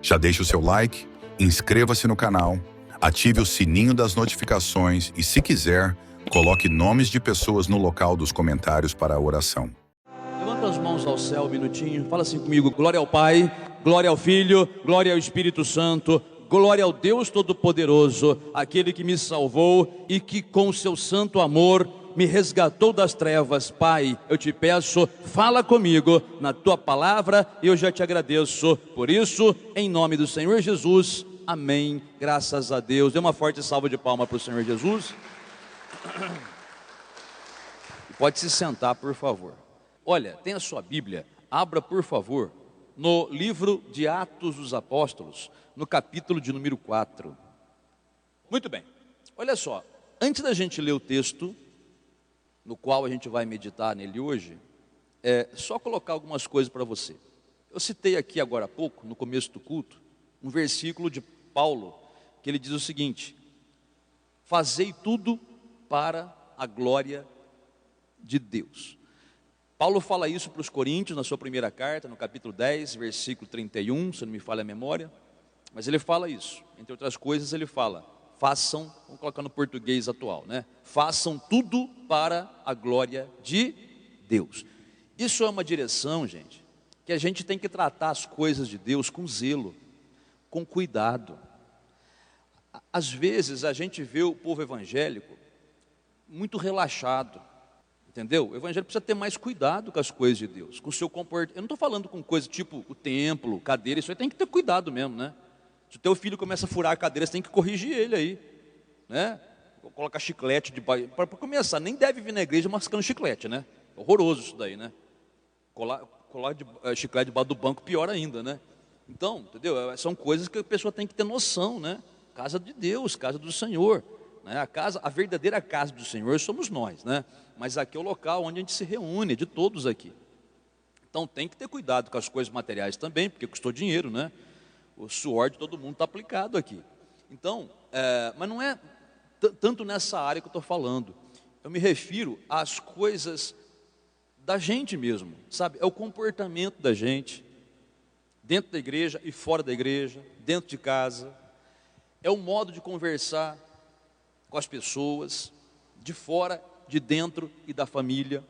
Já deixa o seu like, inscreva-se no canal, ative o sininho das notificações e, se quiser, coloque nomes de pessoas no local dos comentários para a oração. Levanta as mãos ao céu um minutinho, fala assim comigo: glória ao Pai, glória ao Filho, glória ao Espírito Santo, glória ao Deus Todo-Poderoso, aquele que me salvou e que com o seu santo amor me resgatou das trevas. Pai, eu te peço, fala comigo na tua palavra e eu já te agradeço. Por isso, em nome do Senhor Jesus, amém. Graças a Deus. Dê uma forte salva de palmas para o Senhor Jesus. Pode se sentar, por favor. Olha, tem a sua Bíblia, abra por favor no livro de Atos dos Apóstolos, no capítulo de número 4. Muito bem, olha só, antes da gente ler o texto, no qual a gente vai meditar nele hoje, só colocar algumas coisas para você. Eu citei aqui agora há pouco, no começo do culto, um versículo de Paulo, que ele diz o seguinte: fazei tudo para a glória de Deus. Paulo fala isso para os Coríntios na sua primeira carta, no capítulo 10, versículo 31, se não me falha a memória. Mas ele fala isso, entre outras coisas ele fala: façam, vamos colocar no português atual, né? Façam tudo para a glória de Deus. Isso é uma direção, gente, que a gente tem que tratar as coisas de Deus com zelo, com cuidado. Às vezes a gente vê o povo evangélico muito relaxado, entendeu? O evangelho precisa ter mais cuidado com as coisas de Deus, com o seu comportamento. Eu não estou falando com coisas tipo o templo, cadeira, isso aí tem que ter cuidado mesmo, né? Se o teu filho começa a furar a cadeira, você tem que corrigir ele aí, né? Colocar chiclete para começar, nem deve vir na igreja mascando chiclete, né? Horroroso isso daí, né? Colar chiclete debaixo do banco, pior ainda, né? Então, entendeu? São coisas que a pessoa tem que ter noção, né? Casa de Deus, casa do Senhor, né? A verdadeira casa do Senhor somos nós, né? Mas aqui é o local onde a gente se reúne, de todos aqui. Então tem que ter cuidado com as coisas materiais também, porque custou dinheiro, né? O suor de todo mundo está aplicado aqui. Então, mas não é tanto nessa área que eu estou falando. Eu me refiro às coisas da gente mesmo, sabe? É o comportamento da gente, dentro da igreja e fora da igreja, dentro de casa. É o modo de conversar com as pessoas, de fora, de dentro e da família.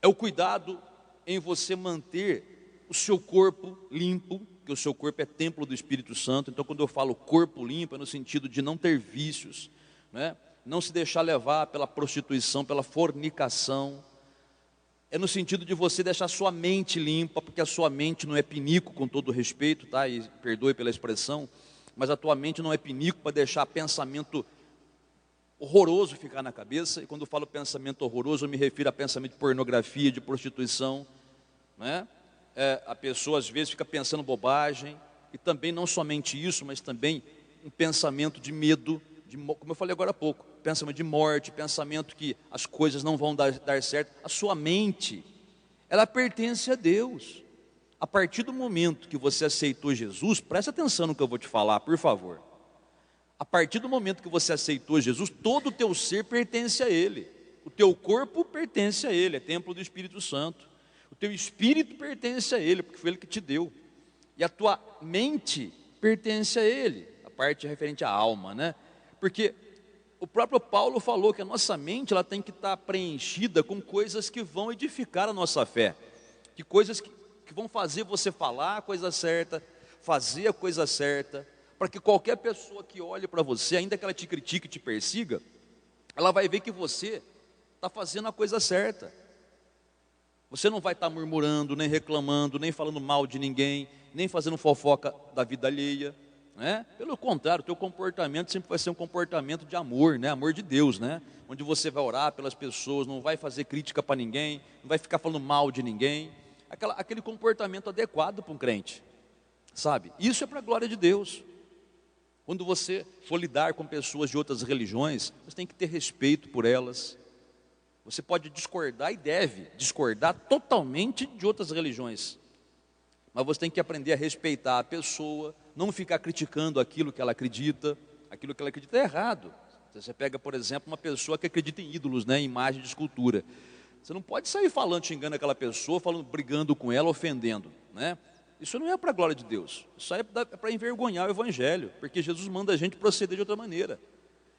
É o cuidado em você manter o seu corpo limpo, porque o seu corpo é templo do Espírito Santo. Então, quando eu falo corpo limpo, é no sentido de não ter vícios, né? Não se deixar levar pela prostituição, pela fornicação. É no sentido de você deixar sua mente limpa, porque a sua mente não é pinico, com todo respeito, tá? E perdoe pela expressão, mas a tua mente não é pinico para deixar pensamento horroroso ficar na cabeça. E quando eu falo pensamento horroroso, eu me refiro a pensamento de pornografia, de prostituição, né? A pessoa às vezes fica pensando bobagem, e também não somente isso, mas também um pensamento de medo, como eu falei agora há pouco, pensamento de morte, pensamento que as coisas não vão dar certo. A sua mente, ela pertence a Deus. A partir do momento que você aceitou Jesus, presta atenção no que eu vou te falar, por favor. A partir do momento que você aceitou Jesus, todo o teu ser pertence a Ele. O teu corpo pertence a Ele, é templo do Espírito Santo. O teu espírito pertence a Ele, porque foi Ele que te deu. E a tua mente pertence a Ele, a parte referente à alma, né? Porque o próprio Paulo falou que a nossa mente ela tem que estar preenchida com coisas que vão edificar a nossa fé. Que coisas que vão fazer você falar a coisa certa, fazer a coisa certa, para que qualquer pessoa que olhe para você, ainda que ela te critique e te persiga, ela vai ver que você está fazendo a coisa certa. Você não vai estar murmurando, nem reclamando, nem falando mal de ninguém, nem fazendo fofoca da vida alheia, né? Pelo contrário, o teu comportamento sempre vai ser um comportamento de amor, né? Amor de Deus, né? Onde você vai orar pelas pessoas, não vai fazer crítica para ninguém, não vai ficar falando mal de ninguém. Aquele comportamento adequado para um crente, sabe? Isso é para a glória de Deus. Quando você for lidar com pessoas de outras religiões, você tem que ter respeito por elas. Você pode discordar e deve discordar totalmente de outras religiões, mas você tem que aprender a respeitar a pessoa, não ficar criticando aquilo que ela acredita. Aquilo que ela acredita é errado. Você pega, por exemplo, uma pessoa que acredita em ídolos, né, em imagem de escultura. Você não pode sair falando, xingando aquela pessoa, falando, brigando com ela, ofendendo, né? Isso não é para a glória de Deus. Isso aí é para envergonhar o evangelho, porque Jesus manda a gente proceder de outra maneira.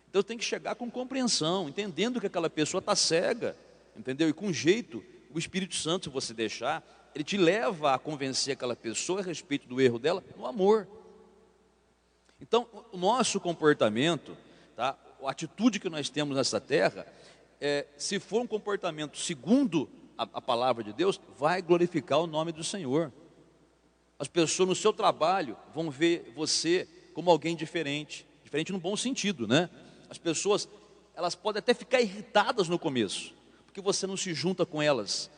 Então tem que chegar com compreensão, entendendo que aquela pessoa está cega, entendeu? E com jeito, o Espírito Santo, se você deixar, ele te leva a convencer aquela pessoa a respeito do erro dela no amor. Então, o nosso comportamento, tá? A atitude que nós temos nessa terra, se for um comportamento segundo a palavra de Deus, vai glorificar o nome do Senhor. As pessoas no seu trabalho vão ver você como alguém diferente, diferente no bom sentido, né? As pessoas, elas podem até ficar irritadas no começo, porque você não se junta com elas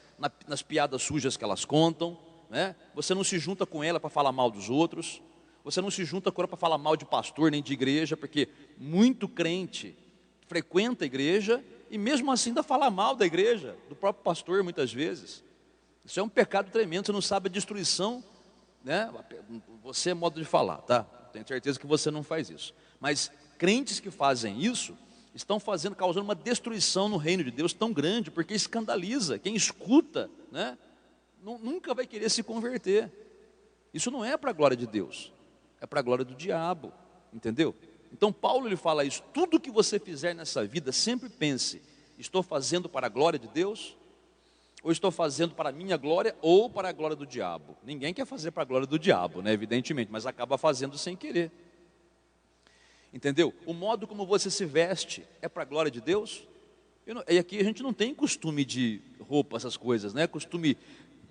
nas piadas sujas que elas contam, né? Você não se junta com ela para falar mal dos outros, você não se junta com ela para falar mal de pastor nem de igreja, porque muito crente frequenta a igreja e mesmo assim ainda fala mal da igreja, do próprio pastor muitas vezes. Isso é um pecado tremendo, você não sabe a destruição, né? Você é modo de falar, tá? Tenho certeza que você não faz isso. Mas crentes que fazem isso estão causando uma destruição no reino de Deus tão grande, porque escandaliza. Quem escuta, né, nunca vai querer se converter. Isso não é para a glória de Deus, é para a glória do diabo, entendeu? Então Paulo ele fala isso: tudo que você fizer nessa vida, sempre pense: estou fazendo para a glória de Deus? Ou estou fazendo para a minha glória ou para a glória do diabo? Ninguém quer fazer para a glória do diabo, né, evidentemente, mas acaba fazendo sem querer. Entendeu? O modo como você se veste é para a glória de Deus? E aqui a gente não tem costume de roupa, essas coisas, né? Costume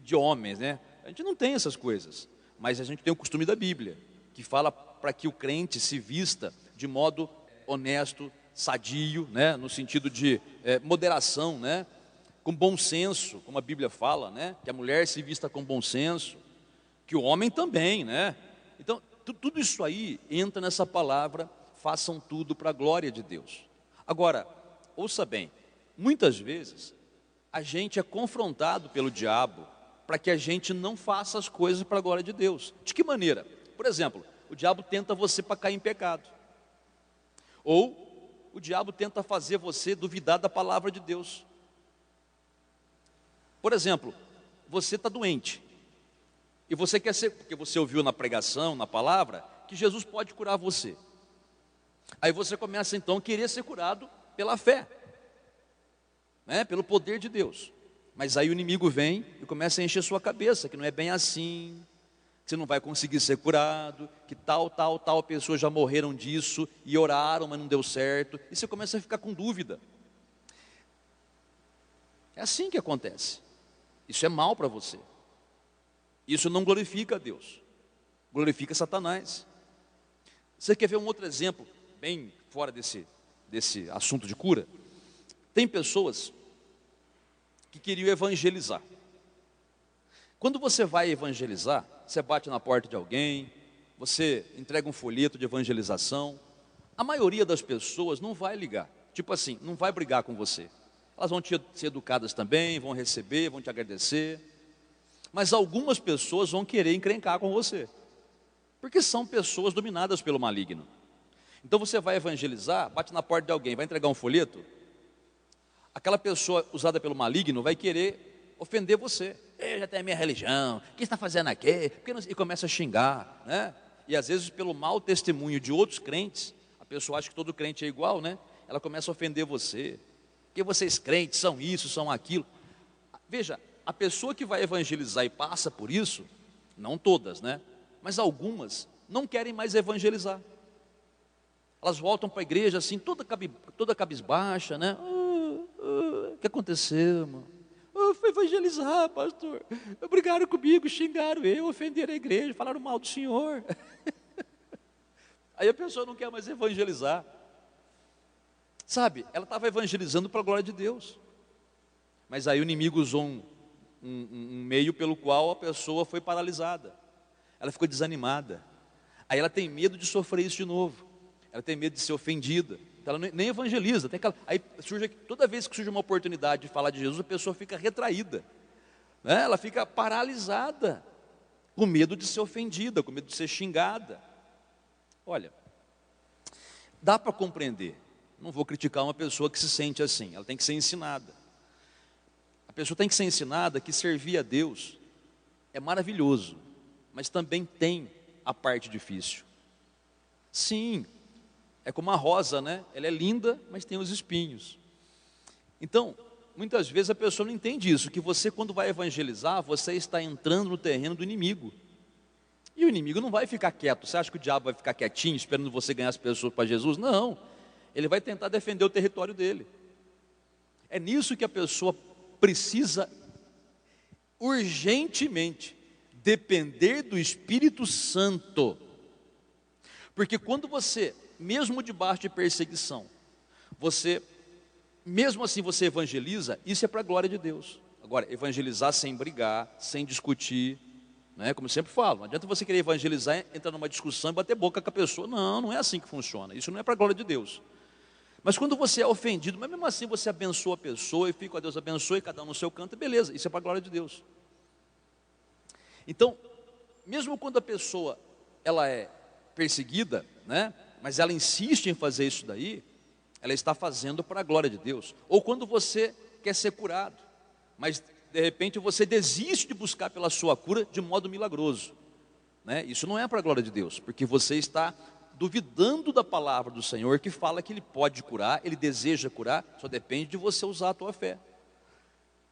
de homens, né? A gente não tem essas coisas, mas a gente tem o costume da Bíblia, que fala para que o crente se vista de modo honesto, sadio, né? No sentido de moderação, né? Com bom senso, como a Bíblia fala, né? Que a mulher se vista com bom senso, que o homem também, né? Então, tudo isso aí entra nessa palavra: façam tudo para a glória de Deus. Agora, ouça bem, muitas vezes a gente é confrontado pelo diabo para que a gente não faça as coisas para a glória de Deus. De que maneira? Por exemplo, o diabo tenta você para cair em pecado. Ou o diabo tenta fazer você duvidar da palavra de Deus. Por exemplo, você está doente e você quer ser, porque você ouviu na pregação, na palavra, que Jesus pode curar você. Aí você começa então a querer ser curado pela fé, né? Pelo poder de Deus. Mas aí o inimigo vem e começa a encher sua cabeça, que não é bem assim, que você não vai conseguir ser curado, que tal pessoas já morreram disso e oraram, mas não deu certo, e você começa a ficar com dúvida. É assim que acontece. Isso é mal para você. Isso não glorifica a Deus, glorifica Satanás. Você quer ver um outro exemplo, bem fora desse assunto de cura? Tem pessoas que queriam evangelizar. Quando você vai evangelizar, você bate na porta de alguém, você entrega um folheto de evangelização. A maioria das pessoas não vai ligar, tipo assim, não vai brigar com você. Elas vão ser educadas também, vão receber, vão te agradecer. Mas algumas pessoas vão querer encrencar com você, porque são pessoas dominadas pelo maligno. Então você vai evangelizar, bate na porta de alguém, vai entregar um folheto. Aquela pessoa usada pelo maligno vai querer ofender você. Eu já tenho a minha religião, o que você está fazendo aqui? E começa a xingar, né? E às vezes pelo mau testemunho de outros crentes, a pessoa acha que todo crente é igual, né? Ela começa a ofender você. Porque vocês crentes são isso, são aquilo. Veja, a pessoa que vai evangelizar e passa por isso, não todas, né? Mas algumas não querem mais evangelizar. Elas voltam para a igreja assim, toda cabisbaixa, né? O que aconteceu, irmão? Fui evangelizar, pastor. Brigaram comigo, xingaram eu, ofenderam a igreja, falaram mal do senhor. Aí a pessoa não quer mais evangelizar. Sabe, ela estava evangelizando para a glória de Deus. Mas aí o inimigo usou um meio pelo qual a pessoa foi paralisada. Ela ficou desanimada. Aí ela tem medo de sofrer isso de novo. Ela tem medo de ser ofendida. Então ela nem evangeliza. Aí toda vez que surge uma oportunidade de falar de Jesus, a pessoa fica retraída, né? Ela fica paralisada, com medo de ser ofendida, com medo de ser xingada. Olha, dá para compreender. Não vou criticar uma pessoa que se sente assim. Ela tem que ser ensinada. A pessoa tem que ser ensinada que servir a Deus é maravilhoso. mas também tem a parte difícil. Sim, é como a rosa, né? Ela é linda, mas tem os espinhos. Então, muitas vezes a pessoa não entende isso, que você, quando vai evangelizar, você está entrando no terreno do inimigo. E o inimigo não vai ficar quieto. Você acha que o diabo vai ficar quietinho, esperando você ganhar as pessoas para Jesus? Não, ele vai tentar defender o território dele. É nisso que a pessoa precisa urgentemente depender do Espírito Santo. Porque quando você, mesmo debaixo de perseguição, mesmo assim você evangeliza, isso é para a glória de Deus. Agora, evangelizar sem brigar, sem discutir, né? Como eu sempre falo, não adianta você querer evangelizar, entrar numa discussão e bater boca com a pessoa. Não, não é assim que funciona, isso não é para a glória de Deus. Mas quando você é ofendido, mas mesmo assim você abençoa a pessoa e fica com a Deus abençoe, cada um no seu canto, beleza, isso é para a glória de Deus. Então, mesmo quando a pessoa ela é perseguida, né? Mas ela insiste em fazer isso daí, ela está fazendo para a glória de Deus. Ou quando você quer ser curado, mas de repente você desiste de buscar pela sua cura de modo milagroso, né? Isso não é para a glória de Deus, porque você está duvidando da palavra do Senhor, que fala que Ele pode curar, Ele deseja curar, só depende de você usar a tua fé.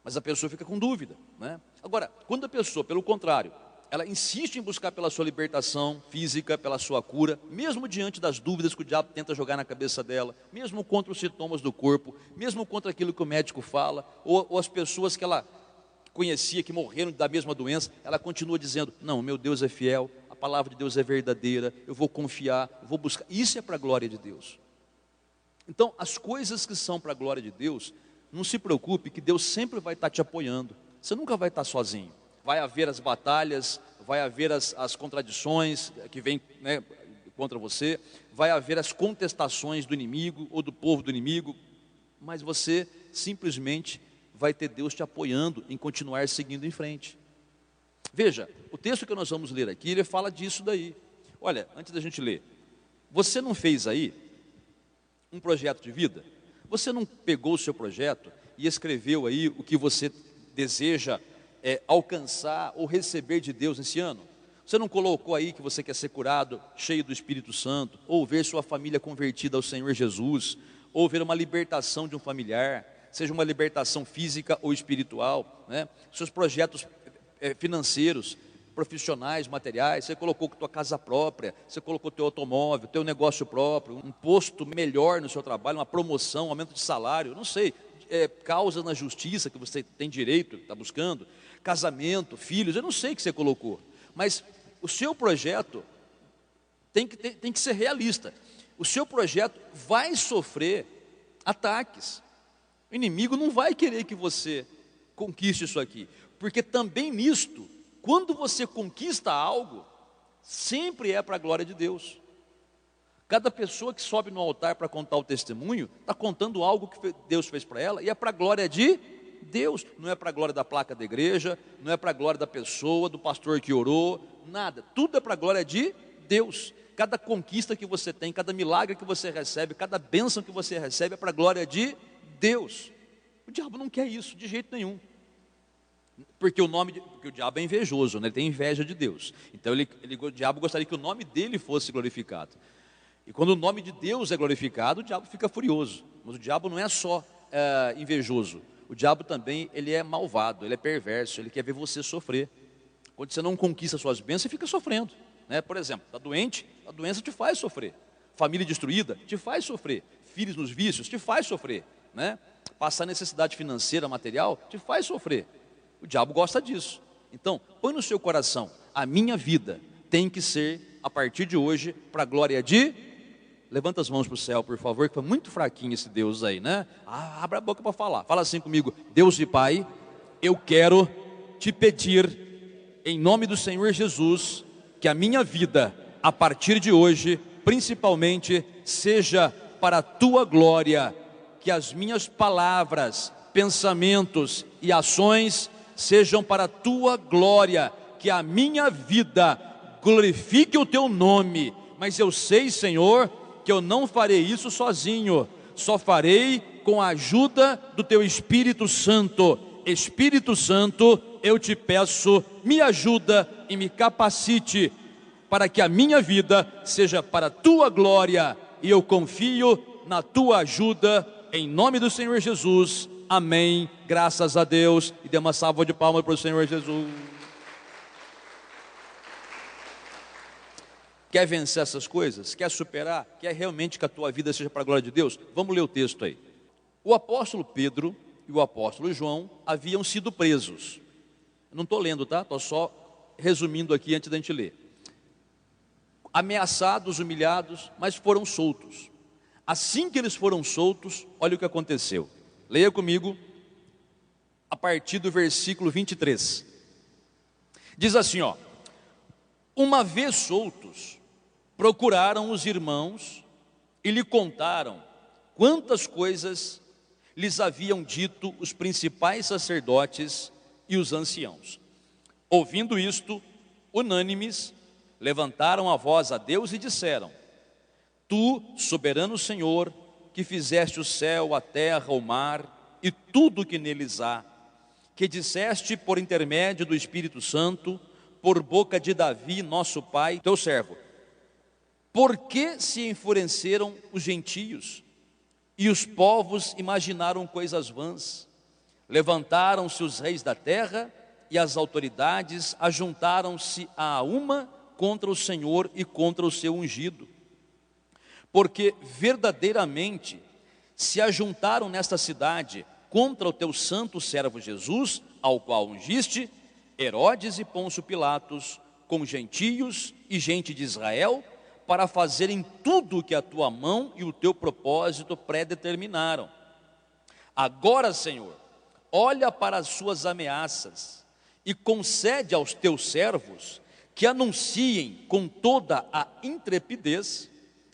Mas a pessoa fica com dúvida, né? Agora, quando a pessoa, pelo contrário, ela insiste em buscar pela sua libertação física, pela sua cura, mesmo diante das dúvidas que o diabo tenta jogar na cabeça dela, mesmo contra os sintomas do corpo, mesmo contra aquilo que o médico fala, ou as pessoas que ela conhecia, que morreram da mesma doença, ela continua dizendo, não, meu Deus é fiel, a palavra de Deus é verdadeira, eu vou confiar, eu vou buscar, isso é para a glória de Deus. Então, as coisas que são para a glória de Deus, não se preocupe que Deus sempre vai estar te apoiando, você nunca vai estar sozinho. Vai haver as batalhas, vai haver as contradições que vêm, né, contra você, vai haver as contestações do inimigo ou do povo do inimigo, mas você simplesmente vai ter Deus te apoiando em continuar seguindo em frente. Veja, o texto que nós vamos ler aqui, ele fala disso daí. Olha, antes da gente ler, você não fez aí um projeto de vida? Você não pegou o seu projeto e escreveu aí o que você deseja alcançar ou receber de Deus nesse ano? Você não colocou aí que você quer ser curado, cheio do Espírito Santo, ou ver sua família convertida ao Senhor Jesus, ou ver uma libertação de um familiar, seja uma libertação física ou espiritual, né? Seus projetos financeiros, profissionais, materiais, você colocou tua casa própria, você colocou teu automóvel, teu negócio próprio, um posto melhor no seu trabalho, uma promoção, um aumento de salário, não sei, causas na justiça que você tem direito, está buscando, casamento, filhos, eu não sei o que você colocou, mas o seu projeto tem que ser realista. O seu projeto vai sofrer ataques. O inimigo não vai querer que você conquiste isso aqui, porque também nisto, quando você conquista algo, sempre é para a glória de Deus. Cada pessoa que sobe no altar para contar o testemunho, está contando algo que Deus fez para ela, e é para a glória de Deus, não é para a glória da placa da igreja, não é para a glória da pessoa, do pastor que orou, nada, tudo é para a glória de Deus. Cada conquista que você tem, cada milagre que você recebe, cada bênção que você recebe é para a glória de Deus. O diabo não quer isso de jeito nenhum, porque o diabo é invejoso, né? Ele tem inveja de Deus, então o diabo gostaria que o nome dele fosse glorificado, e quando o nome de Deus é glorificado, o diabo fica furioso. Mas o diabo não é só invejoso, o diabo também ele é malvado, ele é perverso, ele quer ver você sofrer. Quando você não conquista suas bênçãos, você fica sofrendo, né? Por exemplo, está doente, a doença te faz sofrer, família destruída te faz sofrer, filhos nos vícios te faz sofrer, né? Passar necessidade financeira, material, te faz sofrer. O diabo gosta disso. Então, põe no seu coração, a minha vida tem que ser, a partir de hoje, para a glória de... Levanta as mãos para o céu, por favor, que foi muito fraquinho esse Deus aí, né? Abra a boca para falar. Fala assim comigo: Deus e Pai, eu quero te pedir, em nome do Senhor Jesus, que a minha vida, a partir de hoje, principalmente, seja para a tua glória, que as minhas palavras, pensamentos e ações sejam para a tua glória, que a minha vida glorifique o teu nome. Mas eu sei, Senhor, que eu não farei isso sozinho, só farei com a ajuda do teu Espírito Santo. Espírito Santo, eu te peço, me ajuda e me capacite para que a minha vida seja para a tua glória, e eu confio na tua ajuda, em nome do Senhor Jesus, amém, graças a Deus, e dê uma salva de palmas para o Senhor Jesus. Quer vencer essas coisas? Quer superar? Quer realmente que a tua vida seja para a glória de Deus? Vamos ler o texto aí. O apóstolo Pedro e o apóstolo João haviam sido presos. Não estou lendo, tá? Estou só resumindo aqui antes da gente ler. Ameaçados, humilhados, mas foram soltos. Assim que eles foram soltos, olha o que aconteceu. Leia comigo, a partir do versículo 23. Diz assim, ó: uma vez soltos, procuraram os irmãos e lhe contaram quantas coisas lhes haviam dito os principais sacerdotes e os anciãos. Ouvindo isto, unânimes, levantaram a voz a Deus e disseram: Tu, soberano Senhor, que fizeste o céu, a terra, o mar e tudo o que neles há, que disseste por intermédio do Espírito Santo, por boca de Davi, nosso pai, teu servo, por que se enfureceram os gentios e os povos imaginaram coisas vãs? Levantaram-se os reis da terra e as autoridades ajuntaram-se a uma contra o Senhor e contra o seu ungido. Porque verdadeiramente se ajuntaram nesta cidade contra o teu santo servo Jesus, ao qual ungiste, Herodes e Pôncio Pilatos, com gentios e gente de Israel, para fazerem tudo o que a tua mão e o teu propósito predeterminaram. Agora, Senhor, olha para as suas ameaças e concede aos teus servos que anunciem com toda a intrepidez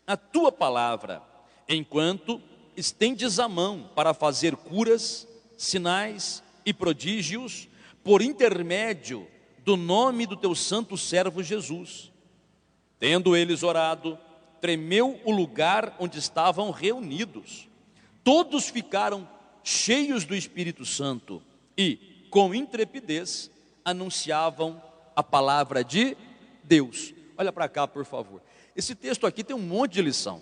a tua palavra, enquanto estendes a mão para fazer curas, sinais e prodígios, por intermédio do nome do teu santo servo Jesus. Tendo eles orado, tremeu o lugar onde estavam reunidos. Todos ficaram cheios do Espírito Santo e, com intrepidez, anunciavam a palavra de Deus. Olha para cá, por favor. Esse texto aqui tem um monte de lição.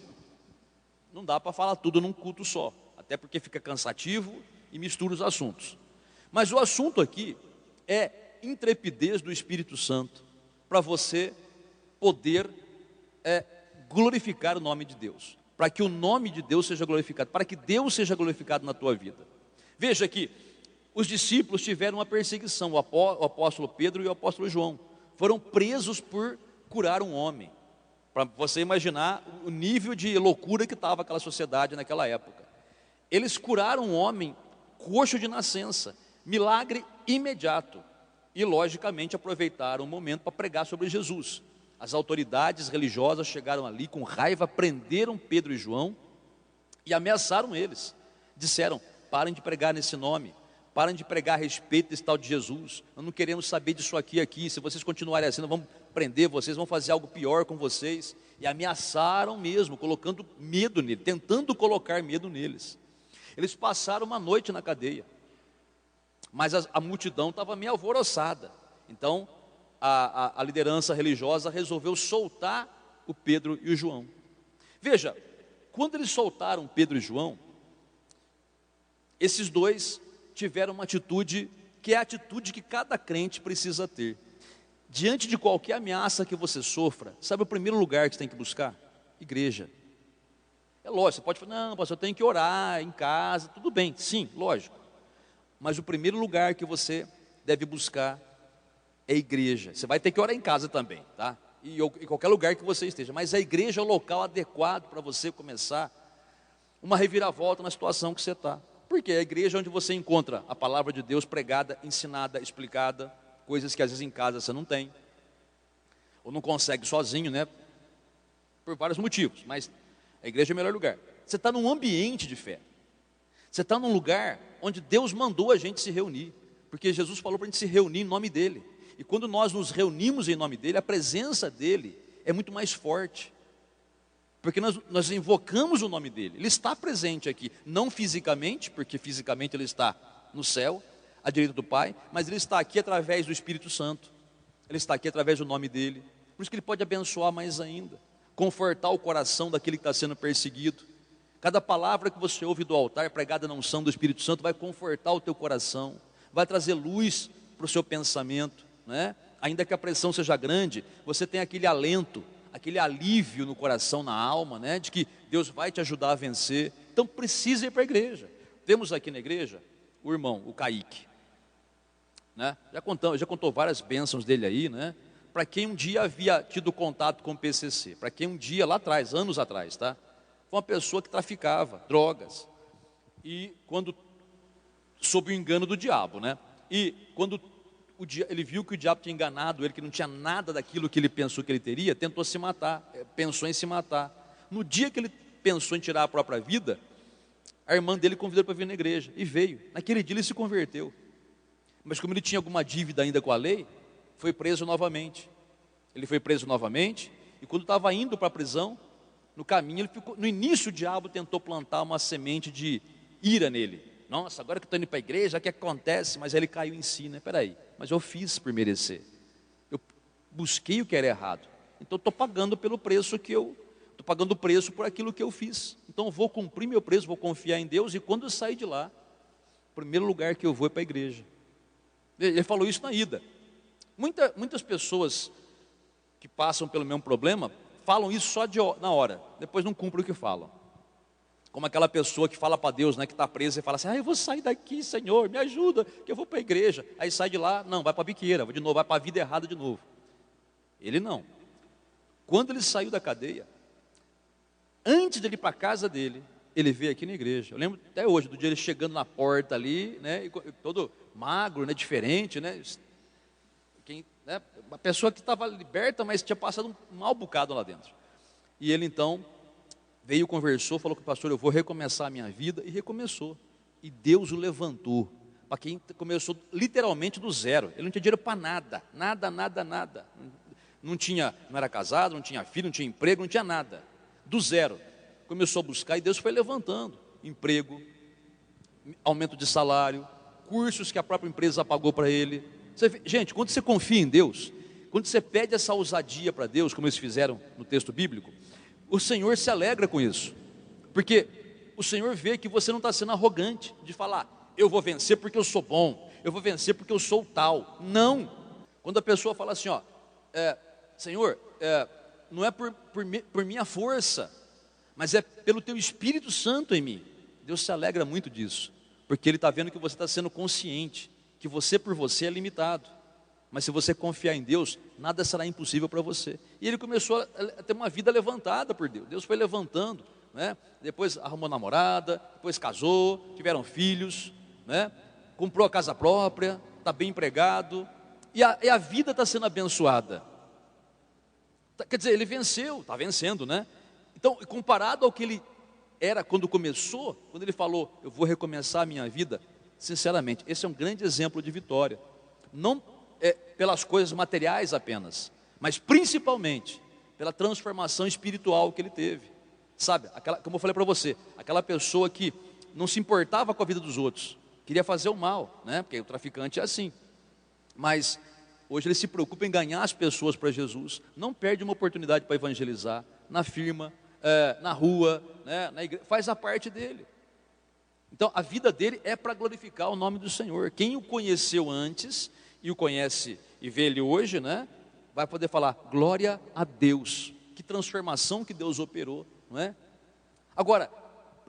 Não dá para falar tudo num culto só, até porque fica cansativo e mistura os assuntos. Mas o assunto aqui é intrepidez do Espírito Santo, para você poder glorificar o nome de Deus, para que o nome de Deus seja glorificado, para que Deus seja glorificado na tua vida. Veja que os discípulos tiveram uma perseguição, o apóstolo Pedro e o apóstolo João foram presos por curar um homem. Para você imaginar o nível de loucura que estava aquela sociedade naquela época. Eles curaram um homem coxo de nascença, milagre imediato. E logicamente aproveitaram o momento para pregar sobre Jesus. As autoridades religiosas chegaram ali com raiva, prenderam Pedro e João e ameaçaram eles. Disseram: parem de pregar nesse nome, parem de pregar a respeito desse tal de Jesus. Nós não queremos saber disso aqui. Se vocês continuarem assim, nós vamos prender vocês, vamos fazer algo pior com vocês. E ameaçaram mesmo, colocando medo neles, tentando colocar medo neles. Eles passaram uma noite na cadeia, mas a multidão estava meio alvoroçada. Então a liderança religiosa resolveu soltar o Pedro e o João. Veja, quando eles soltaram Pedro e João, esses dois tiveram uma atitude que é a atitude que cada crente precisa ter. Diante de qualquer ameaça que você sofra, sabe o primeiro lugar que você tem que buscar? Igreja. É lógico, você pode falar: não, pastor, eu tenho que orar em casa. Tudo bem, sim, lógico. Mas o primeiro lugar que você deve buscar é igreja. Você vai ter que orar em casa também, tá? E em qualquer lugar que você esteja. Mas a igreja é o local adequado para você começar uma reviravolta na situação que você está. Porque a igreja é onde você encontra a palavra de Deus pregada, ensinada, explicada, coisas que às vezes em casa você não tem, ou não consegue sozinho, né? Por vários motivos, mas a igreja é o melhor lugar. Você está num ambiente de fé, você está num lugar onde Deus mandou a gente se reunir, porque Jesus falou para a gente se reunir em nome dEle, e quando nós nos reunimos em nome dEle, a presença dEle é muito mais forte, porque nós invocamos o nome dEle, Ele está presente aqui, não fisicamente, porque fisicamente Ele está no céu, à direita do Pai, mas Ele está aqui através do Espírito Santo. Ele está aqui através do nome dEle. Por isso que Ele pode abençoar mais ainda, confortar o coração daquele que está sendo perseguido. Cada palavra que você ouve do altar, pregada na unção do Espírito Santo, vai confortar o teu coração, vai trazer luz para o seu pensamento, né? Ainda que a pressão seja grande, você tem aquele alento, aquele alívio no coração, na alma, né? De que Deus vai te ajudar a vencer. Então precisa ir para a igreja. Temos aqui na igreja o irmão, o Kaique, né? Já contou várias bênçãos dele aí, né? Para quem um dia havia tido contato com o PCC, para quem um dia lá atrás, anos atrás, tá? Foi uma pessoa que traficava drogas, e quando, sob o engano do diabo, né? E quando ele viu que o diabo tinha enganado ele, que não tinha nada daquilo que ele pensou que ele teria, tentou se matar, pensou em se matar. No dia que ele pensou em tirar a própria vida, a irmã dele convidou para vir na igreja, e veio. Naquele dia ele se converteu, mas como ele tinha alguma dívida ainda com a lei, foi preso novamente. Ele foi preso novamente, e quando estava indo para a prisão, no caminho, no início o diabo tentou plantar uma semente de ira nele. Nossa, agora que estou indo para a igreja, o que acontece? Mas aí ele caiu em si, né? Peraí, mas eu fiz por merecer. Eu busquei o que era errado. Então estou pagando pelo preço estou pagando o preço por aquilo que eu fiz. Então eu vou cumprir meu preço, vou confiar em Deus, e quando eu sair de lá, o primeiro lugar que eu vou é para a igreja. Ele falou isso na ida. Muitas pessoas que passam pelo mesmo problema falam isso só na hora, depois não cumprem o que falam. Como aquela pessoa que fala para Deus, né, que está presa e fala assim: eu vou sair daqui, Senhor, me ajuda, que eu vou para a igreja. Aí sai de lá, não, vai para a biqueira, de novo, vai para a vida errada de novo. Ele não. Quando ele saiu da cadeia, antes de ele ir para a casa dele, ele veio aqui na igreja. Eu lembro até hoje, do dia ele chegando na porta ali, né, todo magro, né, diferente, né, uma pessoa que estava liberta, mas tinha passado um mau bocado lá dentro. E ele então veio, conversou, falou com o pastor: eu vou recomeçar a minha vida, e recomeçou. E Deus o levantou, para quem começou literalmente do zero. Ele não tinha dinheiro para nada, nada. Não era casado, não tinha filho, não tinha emprego, não tinha nada. Do zero. Começou a buscar, e Deus foi levantando. Emprego, aumento de salário, cursos que a própria empresa pagou para ele. Gente, quando você confia em Deus, quando você pede essa ousadia para Deus, como eles fizeram no texto bíblico, o Senhor se alegra com isso, porque o Senhor vê que você não está sendo arrogante, de falar: eu vou vencer porque eu sou bom, eu vou vencer porque eu sou tal. Não. Quando a pessoa fala assim, Senhor, não é por minha força, mas é pelo teu Espírito Santo em mim. Deus se alegra muito disso, porque Ele está vendo que você está sendo consciente, que você por você é limitado, mas se você confiar em Deus, nada será impossível para você. E ele começou a ter uma vida levantada por Deus. Deus foi levantando, né? Depois arrumou namorada, depois casou, tiveram filhos, né? Comprou a casa própria, está bem empregado, e a vida está sendo abençoada. Quer dizer, ele venceu, está vencendo, né? Então, comparado ao que ele era quando começou, quando ele falou: eu vou recomeçar a minha vida, sinceramente, esse é um grande exemplo de vitória. Não pelas coisas materiais apenas, mas principalmente pela transformação espiritual que ele teve. Sabe, como eu falei para você, aquela pessoa que não se importava com a vida dos outros, queria fazer o mal, né? Porque o traficante é assim. Mas hoje ele se preocupa em ganhar as pessoas para Jesus, não perde uma oportunidade para evangelizar, na firma, na rua, né? Na igreja, faz a parte dele. Então a vida dele é para glorificar o nome do Senhor. Quem o conheceu antes e o conhece e vê ele hoje, né, vai poder falar: glória a Deus, que transformação que Deus operou, não é? Agora,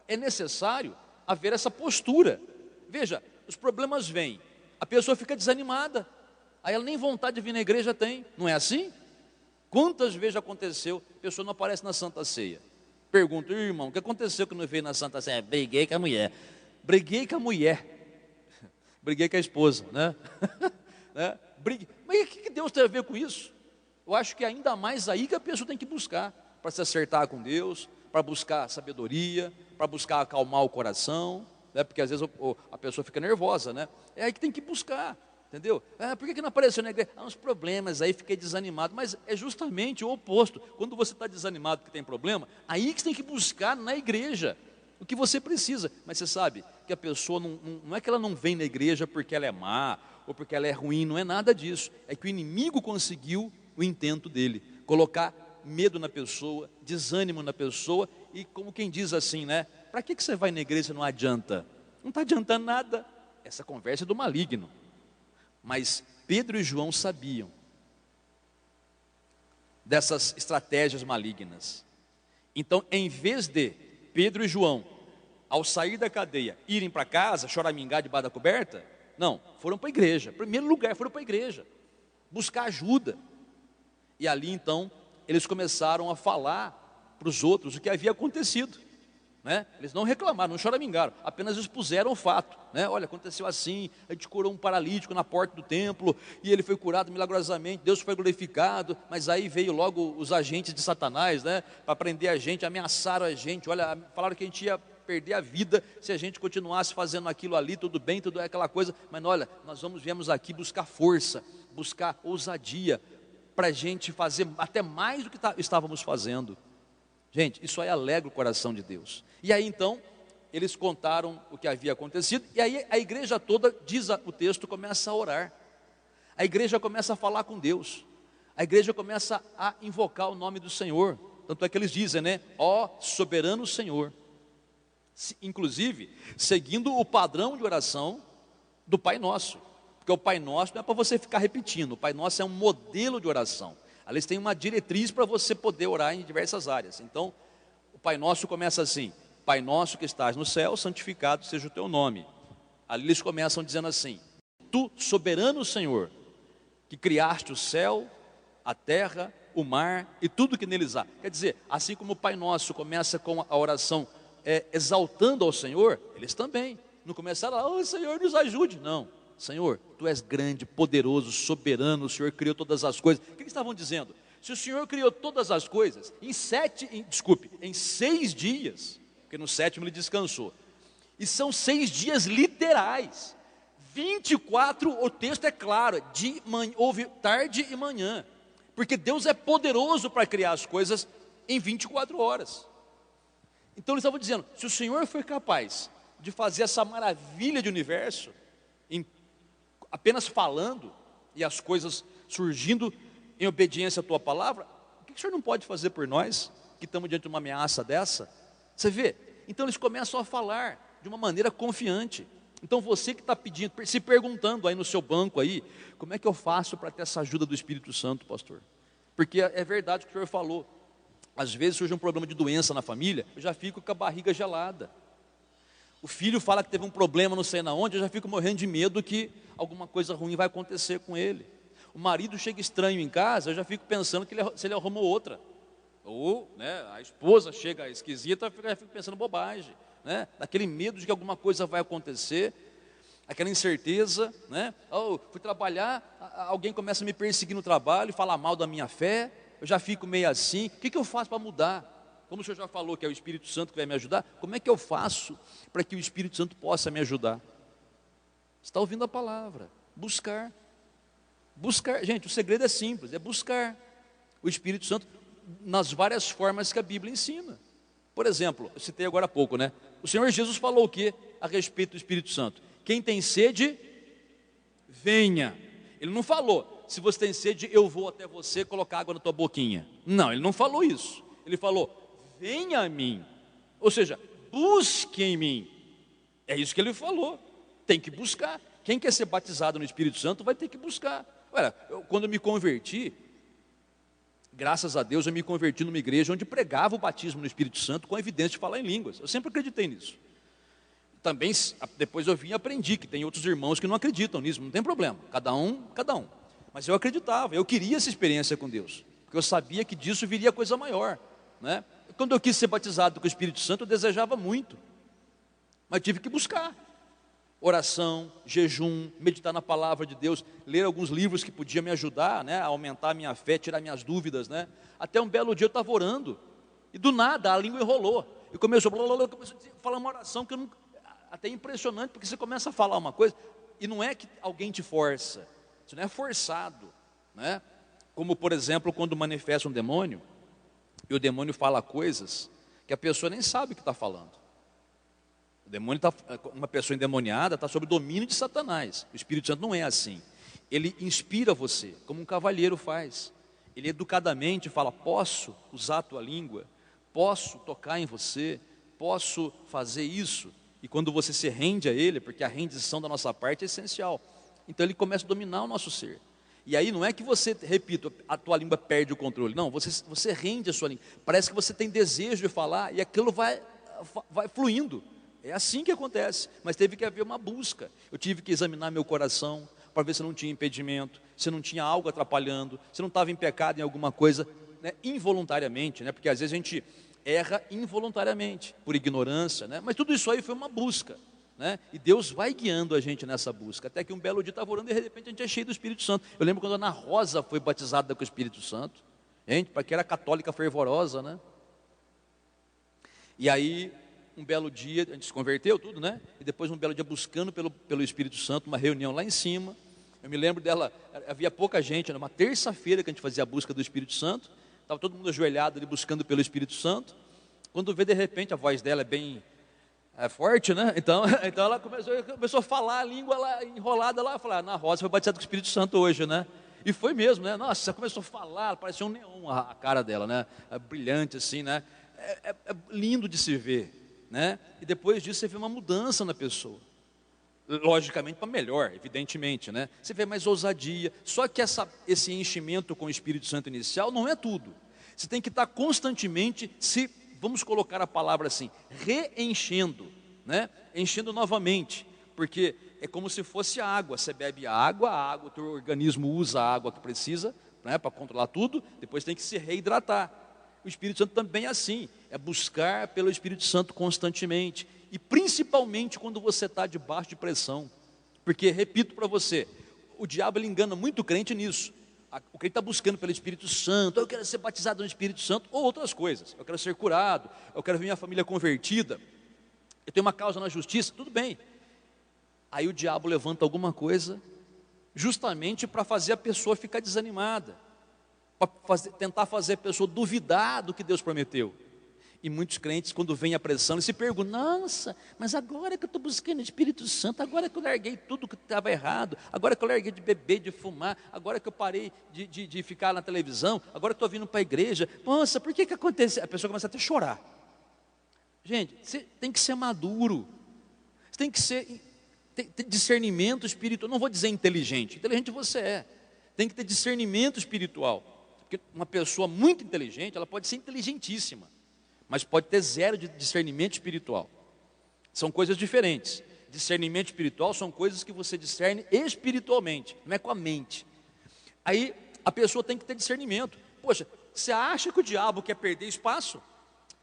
é necessário haver essa postura. Veja, os problemas vêm, a pessoa fica desanimada, aí ela nem vontade de vir na igreja tem, não é assim? Quantas vezes aconteceu, a pessoa não aparece na Santa Ceia? Pergunta: irmão, o que aconteceu que não veio na Santa Ceia? Briguei com a mulher. Briguei com a mulher. Briguei com a esposa, né? Né? Mas o que Deus tem a ver com isso? Eu acho que é ainda mais aí que a pessoa tem que buscar, para se acertar com Deus, para buscar sabedoria, para buscar acalmar o coração, né? Porque às vezes a pessoa fica nervosa, né? É aí que tem que buscar, entendeu? Por que não apareceu na igreja? Uns problemas, aí fiquei desanimado. Mas é justamente o oposto. Quando você está desanimado porque tem problema, aí que você tem que buscar na igreja. o que você precisa. Mas você sabe que a pessoa não é que ela não vem na igreja porque ela é má, ou porque ela é ruim, não é nada disso. É que o inimigo conseguiu o intento dele, colocar medo na pessoa, desânimo na pessoa, e como quem diz assim, né? Para que você vai na igreja se não adianta? Não está adiantando nada. Essa conversa é do maligno. Mas Pedro e João sabiam dessas estratégias malignas. Então, em vez de Pedro e João, ao sair da cadeia, irem para casa, choramingar debaixo da coberta, não, foram para a igreja. Em primeiro lugar, foram para a igreja, buscar ajuda. E ali, então, eles começaram a falar para os outros o que havia acontecido. Né? Eles não reclamaram, não choramingaram, apenas expuseram o fato, né? Olha, aconteceu assim, a gente curou um paralítico na porta do templo, e ele foi curado milagrosamente, Deus foi glorificado, mas aí veio logo os agentes de Satanás, né? Para prender a gente, ameaçaram a gente, olha, falaram que a gente ia perder a vida se a gente continuasse fazendo aquilo ali, tudo bem, tudo é aquela coisa, mas olha, viemos aqui buscar força, buscar ousadia, para a gente fazer até mais do que estávamos fazendo. Gente, isso aí alegra o coração de Deus. E aí então, eles contaram o que havia acontecido, e aí a igreja toda, diz o texto, começa a orar. A igreja começa a falar com Deus. A igreja começa a invocar o nome do Senhor. Tanto é que eles dizem, né? Ó soberano Senhor. Inclusive, seguindo o padrão de oração do Pai Nosso. Porque o Pai Nosso não é para você ficar repetindo. O Pai Nosso é um modelo de oração. Eles têm uma diretriz para você poder orar em diversas áreas. Então, o Pai Nosso começa assim: Pai Nosso que estás no céu, santificado seja o teu nome. Ali eles começam dizendo assim: Tu, soberano Senhor, que criaste o céu, a terra, o mar e tudo que neles há. Quer dizer, assim como o Pai Nosso começa com a oração exaltando ao Senhor, eles também não começaram lá: oh, Senhor, nos ajude. Não. Senhor, Tu és grande, poderoso, soberano, o Senhor criou todas as coisas. O que eles estavam dizendo? Se o Senhor criou todas as coisas, em 6 dias, porque no 7º Ele descansou, e são 6 dias literais, 24, o texto é claro, houve tarde e manhã, porque Deus é poderoso para criar as coisas em 24 horas. Então eles estavam dizendo, se o Senhor foi capaz de fazer essa maravilha de universo, apenas falando, e as coisas surgindo em obediência à Tua palavra, o que o Senhor não pode fazer por nós, que estamos diante de uma ameaça dessa? Você vê? Então eles começam a falar de uma maneira confiante. Então você que está pedindo, se perguntando aí no seu banco aí, como é que eu faço para ter essa ajuda do Espírito Santo, pastor? Porque é verdade o que o Senhor falou, às vezes surge um problema de doença na família, eu já fico com a barriga gelada. O filho fala que teve um problema não sei na onde, eu já fico morrendo de medo que alguma coisa ruim vai acontecer com ele. O marido chega estranho em casa, eu já fico pensando que se ele arrumou outra. Ou né, a esposa chega esquisita, eu já fico pensando bobagem. Né? Daquele medo de que alguma coisa vai acontecer, aquela incerteza. Né? Oh, fui trabalhar, alguém começa a me perseguir no trabalho, falar mal da minha fé, eu já fico meio assim. O que eu faço para mudar? Como o senhor já falou que é o Espírito Santo que vai me ajudar, como é que eu faço para que o Espírito Santo possa me ajudar? Você está ouvindo a palavra, buscar, gente, o segredo é simples, é buscar o Espírito Santo nas várias formas que a Bíblia ensina. Por exemplo, eu citei agora há pouco, né? O Senhor Jesus falou o que a respeito do Espírito Santo? Quem tem sede, venha. Ele não falou, se você tem sede, eu vou até você colocar água na tua boquinha. Não, ele não falou isso. Ele falou, venha a mim, ou seja, busque em mim. É isso que ele falou, tem que buscar. Quem quer ser batizado no Espírito Santo vai ter que buscar. Olha, quando eu me converti, graças a Deus eu me converti numa igreja onde pregava o batismo no Espírito Santo com evidência de falar em línguas. Eu sempre acreditei nisso. Também, depois eu vim e aprendi que tem outros irmãos que não acreditam nisso, não tem problema, cada um. Mas eu acreditava, eu queria essa experiência com Deus, porque eu sabia que disso viria coisa maior, né? Quando eu quis ser batizado com o Espírito Santo, eu desejava muito, mas tive que buscar oração, jejum, meditar na palavra de Deus, ler alguns livros que podiam me ajudar, né, a aumentar a minha fé, tirar minhas dúvidas, né? Até um belo dia eu estava orando, e do nada a língua enrolou, e começou a falar uma oração que eu nunca, até impressionante, porque você começa a falar uma coisa, e não é que alguém te força, isso não é forçado, né? Como por exemplo, quando manifesta um demônio, e o demônio fala coisas que a pessoa nem sabe o que está falando. demônio uma pessoa endemoniada está sob o domínio de Satanás. O Espírito Santo não é assim. Ele inspira você, como um cavalheiro faz. Ele educadamente fala: posso usar a tua língua, posso tocar em você, posso fazer isso. E quando você se rende a ele, porque a rendição da nossa parte é essencial, então ele começa a dominar o nosso ser. E aí não é que você, repito, a tua língua perde o controle. Não, você rende a sua língua. Parece que você tem desejo de falar e aquilo vai fluindo. É assim que acontece. Mas teve que haver uma busca. Eu tive que examinar meu coração para ver se não tinha impedimento, se não tinha algo atrapalhando, se não estava em pecado em alguma coisa, né, involuntariamente, né, porque às vezes a gente erra involuntariamente, por ignorância, né, mas tudo isso aí foi uma busca. Né? E Deus vai guiando a gente nessa busca, até que um belo dia estava orando e de repente a gente é cheio do Espírito Santo. Eu lembro quando a Ana Rosa foi batizada com o Espírito Santo, gente, para que era católica fervorosa, né? E aí, um belo dia, a gente se converteu tudo, né? E depois um belo dia buscando pelo Espírito Santo, uma reunião lá em cima. Eu me lembro dela, havia pouca gente, era uma terça-feira que a gente fazia a busca do Espírito Santo, estava todo mundo ajoelhado ali buscando pelo Espírito Santo. Quando vê, de repente, a voz dela é bem... forte, né? Então ela começou a falar a língua lá, enrolada lá, falar: Ana Rosa foi batizada com o Espírito Santo hoje, né? E foi mesmo, né? Nossa, ela começou a falar, parecia um neon a cara dela, né? Brilhante assim, né? É lindo de se ver, né? E depois disso você vê uma mudança na pessoa, logicamente para melhor, evidentemente, né? Você vê mais ousadia. Só que esse enchimento com o Espírito Santo inicial não é tudo. Você tem que estar constantemente vamos colocar a palavra assim, reenchendo, né? Enchendo novamente, porque é como se fosse água. Você bebe a água, o teu organismo usa a água que precisa, né, para controlar tudo, depois tem que se reidratar. O Espírito Santo também é assim, é buscar pelo Espírito Santo constantemente, e principalmente quando você está debaixo de pressão, porque, repito para você, o diabo ele engana muito crente nisso. O crente está buscando pelo Espírito Santo: eu quero ser batizado no Espírito Santo, ou outras coisas, eu quero ser curado, eu quero ver minha família convertida, eu tenho uma causa na justiça, tudo bem. Aí o diabo levanta alguma coisa, justamente para fazer a pessoa ficar desanimada, para tentar fazer a pessoa duvidar do que Deus prometeu. E muitos crentes, quando vem a pressão, eles se perguntam: nossa, mas agora que eu estou buscando o Espírito Santo, agora que eu larguei tudo que estava errado, agora que eu larguei de beber, de fumar, agora que eu parei de ficar na televisão, agora que estou vindo para a igreja, nossa, por que aconteceu? A pessoa começa até a chorar. Gente, você tem que ser maduro, você tem que ter discernimento espiritual. Não vou dizer inteligente você é, tem que ter discernimento espiritual, porque uma pessoa muito inteligente, ela pode ser inteligentíssima, mas pode ter zero de discernimento espiritual. São coisas diferentes. Discernimento espiritual são coisas que você discerne espiritualmente, não é com a mente. Aí a pessoa tem que ter discernimento. Poxa, você acha que o diabo quer perder espaço?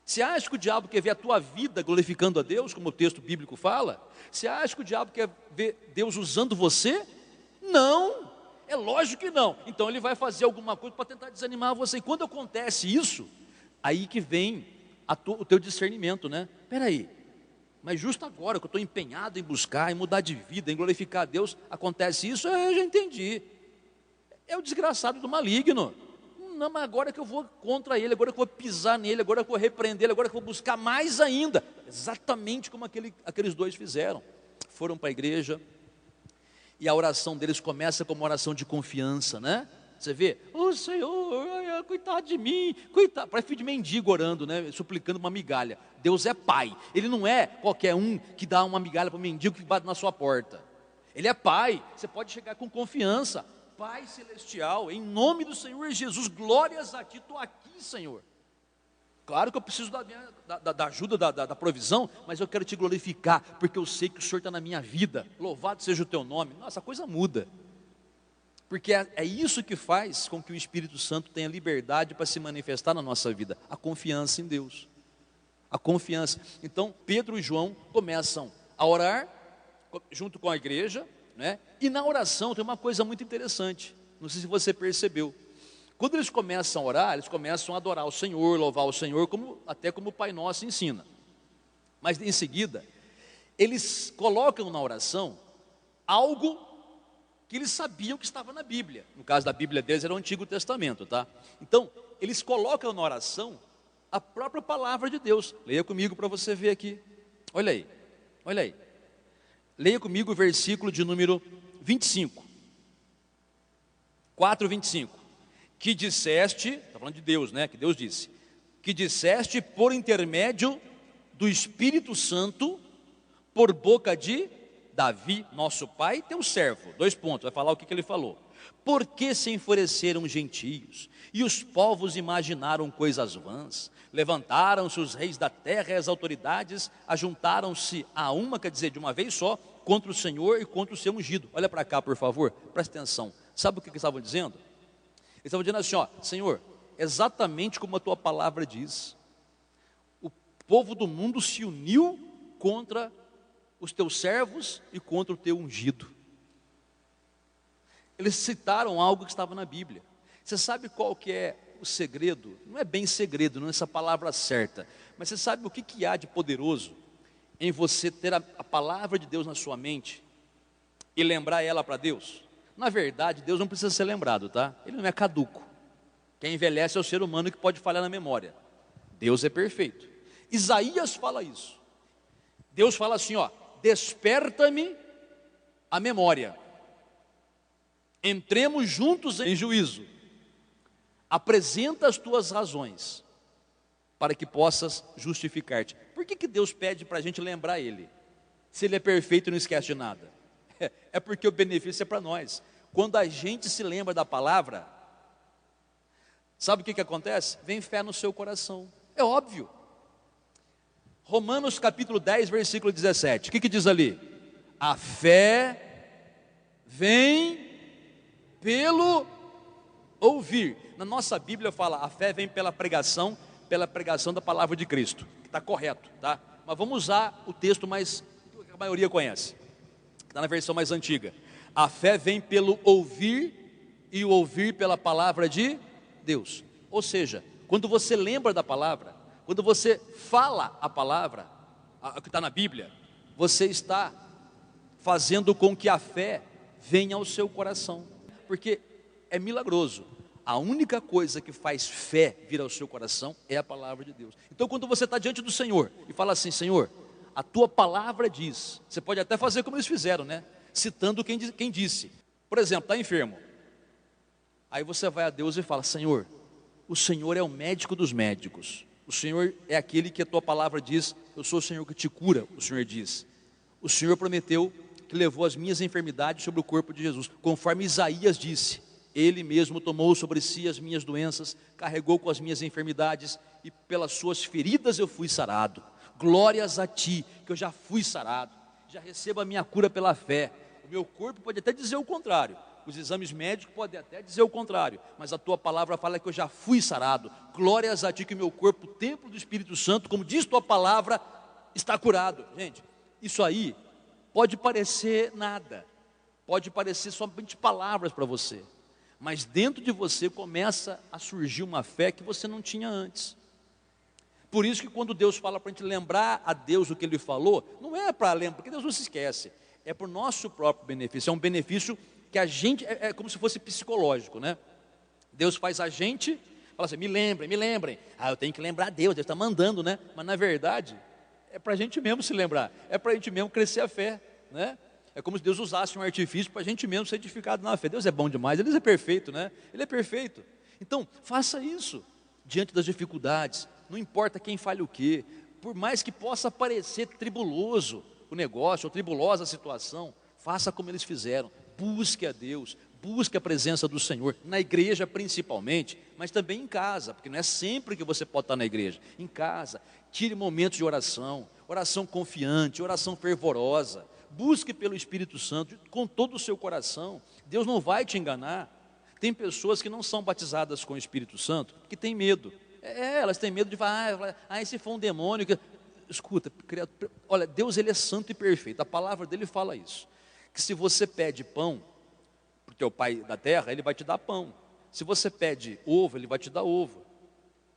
Você acha que o diabo quer ver a tua vida glorificando a Deus, como o texto bíblico fala? Você acha que o diabo quer ver Deus usando você? Não, é lógico que não. Então ele vai fazer alguma coisa para tentar desanimar você. E quando acontece isso, aí que vem o teu discernimento, né? Peraí, mas justo agora que eu estou empenhado em buscar, em mudar de vida, em glorificar a Deus, acontece isso? Eu já entendi. É o desgraçado do maligno. Não, mas agora que eu vou contra ele, agora que eu vou pisar nele, agora que eu vou repreender ele, agora que eu vou buscar mais ainda. Exatamente como aqueles dois fizeram. Foram para a igreja, e a oração deles começa como uma oração de confiança, né? Você vê: oh Senhor, coitado de mim, coitado, parece filho de mendigo orando, né? Suplicando uma migalha. Deus é pai, ele não é qualquer um que dá uma migalha para o mendigo que bate na sua porta. Ele é pai, você pode chegar com confiança: Pai celestial, em nome do Senhor Jesus, glórias a ti, estou aqui, Senhor. Claro que eu preciso da ajuda, da provisão, mas eu quero te glorificar, porque eu sei que o Senhor está na minha vida. Louvado seja o teu nome. Nossa, a coisa muda. Porque é isso que faz com que o Espírito Santo tenha liberdade para se manifestar na nossa vida. A confiança em Deus. A confiança. Então, Pedro e João começam a orar junto com a igreja, né? E na oração tem uma coisa muito interessante. Não sei se você percebeu. Quando eles começam a orar, eles começam a adorar o Senhor, louvar o Senhor, até como o Pai Nosso ensina. Mas em seguida, eles colocam na oração algo que eles sabiam que estava na Bíblia. No caso da Bíblia deles era o Antigo Testamento, tá? Então, eles colocam na oração a própria palavra de Deus. Leia comigo para você ver aqui. Olha aí. Olha aí. Leia comigo o versículo de número 25. 4:25. Que disseste, está falando de Deus, né? Que Deus disse. Que disseste por intermédio do Espírito Santo, por boca de Davi, nosso pai, teu servo. 2 pontos, vai falar o que ele falou. Por que se enfureceram os gentios, e os povos imaginaram coisas vãs? Levantaram-se os reis da terra e as autoridades, ajuntaram-se a uma, quer dizer, de uma vez só, contra o Senhor e contra o seu ungido. Olha para cá, por favor, presta atenção. Sabe o que eles estavam dizendo? Eles estavam dizendo assim, ó, Senhor, exatamente como a tua palavra diz, o povo do mundo se uniu contra os teus servos e contra o teu ungido. Eles citaram algo que estava na Bíblia. Você sabe qual que é o segredo? Não é bem segredo, não é essa palavra certa, mas você sabe o que há de poderoso em você ter a palavra de Deus na sua mente e lembrar ela para Deus? Na verdade, Deus não precisa ser lembrado, tá? Ele não é caduco. Quem envelhece é o ser humano que pode falhar na memória. Deus é perfeito. Isaías fala isso. Deus fala assim, ó, desperta-me a memória. Entremos juntos em juízo. Apresenta as tuas razões, para que possas justificar-te. Por que Deus pede para a gente lembrar Ele? Se Ele é perfeito e não esquece de nada. É porque o benefício é para nós. Quando a gente se lembra da palavra, sabe o que acontece? Vem fé no seu coração. É óbvio. Romanos capítulo 10, versículo 17. O que diz ali? A fé vem pelo ouvir. Na nossa Bíblia fala, a fé vem pela pregação da palavra de Cristo, que está correto, tá? Mas vamos usar o texto mais, que a maioria conhece, está na versão mais antiga. A fé vem pelo ouvir, e o ouvir pela palavra de Deus. Ou seja, quando você lembra da palavra, quando você fala a palavra, o que está na Bíblia, você está fazendo com que a fé venha ao seu coração, porque é milagroso. A única coisa que faz fé vir ao seu coração é a palavra de Deus. Então quando você está diante do Senhor e fala assim, Senhor, a tua palavra diz, você pode até fazer como eles fizeram, né? Citando quem disse. Por exemplo, está enfermo. Aí você vai a Deus e fala, Senhor, o Senhor é o médico dos médicos. O Senhor é aquele que a tua palavra diz, eu sou o Senhor que te cura, o Senhor diz. O Senhor prometeu que levou as minhas enfermidades sobre o corpo de Jesus, conforme Isaías disse. Ele mesmo tomou sobre si as minhas doenças, carregou com as minhas enfermidades, e pelas suas feridas eu fui sarado. Glórias a ti, que eu já fui sarado, já recebo a minha cura pela fé. O meu corpo pode até dizer o contrário, os exames médicos podem até dizer o contrário, mas a tua palavra fala que eu já fui sarado. Glórias a ti, que o meu corpo, templo do Espírito Santo, como diz tua palavra, está curado. Gente, isso aí pode parecer nada, pode parecer somente palavras para você, mas dentro de você começa a surgir uma fé que você não tinha antes. Por isso que quando Deus fala para a gente lembrar a Deus o que Ele falou, não é para lembrar, porque Deus não se esquece, é para o nosso próprio benefício, é um benefício que a gente, é como se fosse psicológico, né? Deus faz a gente, fala assim, me lembrem, eu tenho que lembrar Deus está mandando, né? Mas na verdade, é para a gente mesmo se lembrar, é para a gente mesmo crescer a fé, né? É como se Deus usasse um artifício para a gente mesmo ser edificado na fé. Deus é bom demais, Ele é perfeito, né? Ele é perfeito. Então, faça isso diante das dificuldades. Não importa quem fale o quê. Por mais que possa parecer tribuloso o negócio, ou tribulosa a situação, faça como eles fizeram. Busque a Deus, busque a presença do Senhor. Na igreja principalmente, mas também em casa. Porque não é sempre que você pode estar na igreja. Em casa, tire momentos de oração. Oração confiante, oração fervorosa. Busque pelo Espírito Santo com todo o seu coração. Deus não vai te enganar. Tem pessoas que não são batizadas com o Espírito Santo que têm medo. Elas têm medo de falar, se for um demônio. Escuta, olha, Deus Ele é santo e perfeito. A palavra dele fala isso. Que se você pede pão para o teu pai da terra, ele vai te dar pão. Se você pede ovo, ele vai te dar ovo.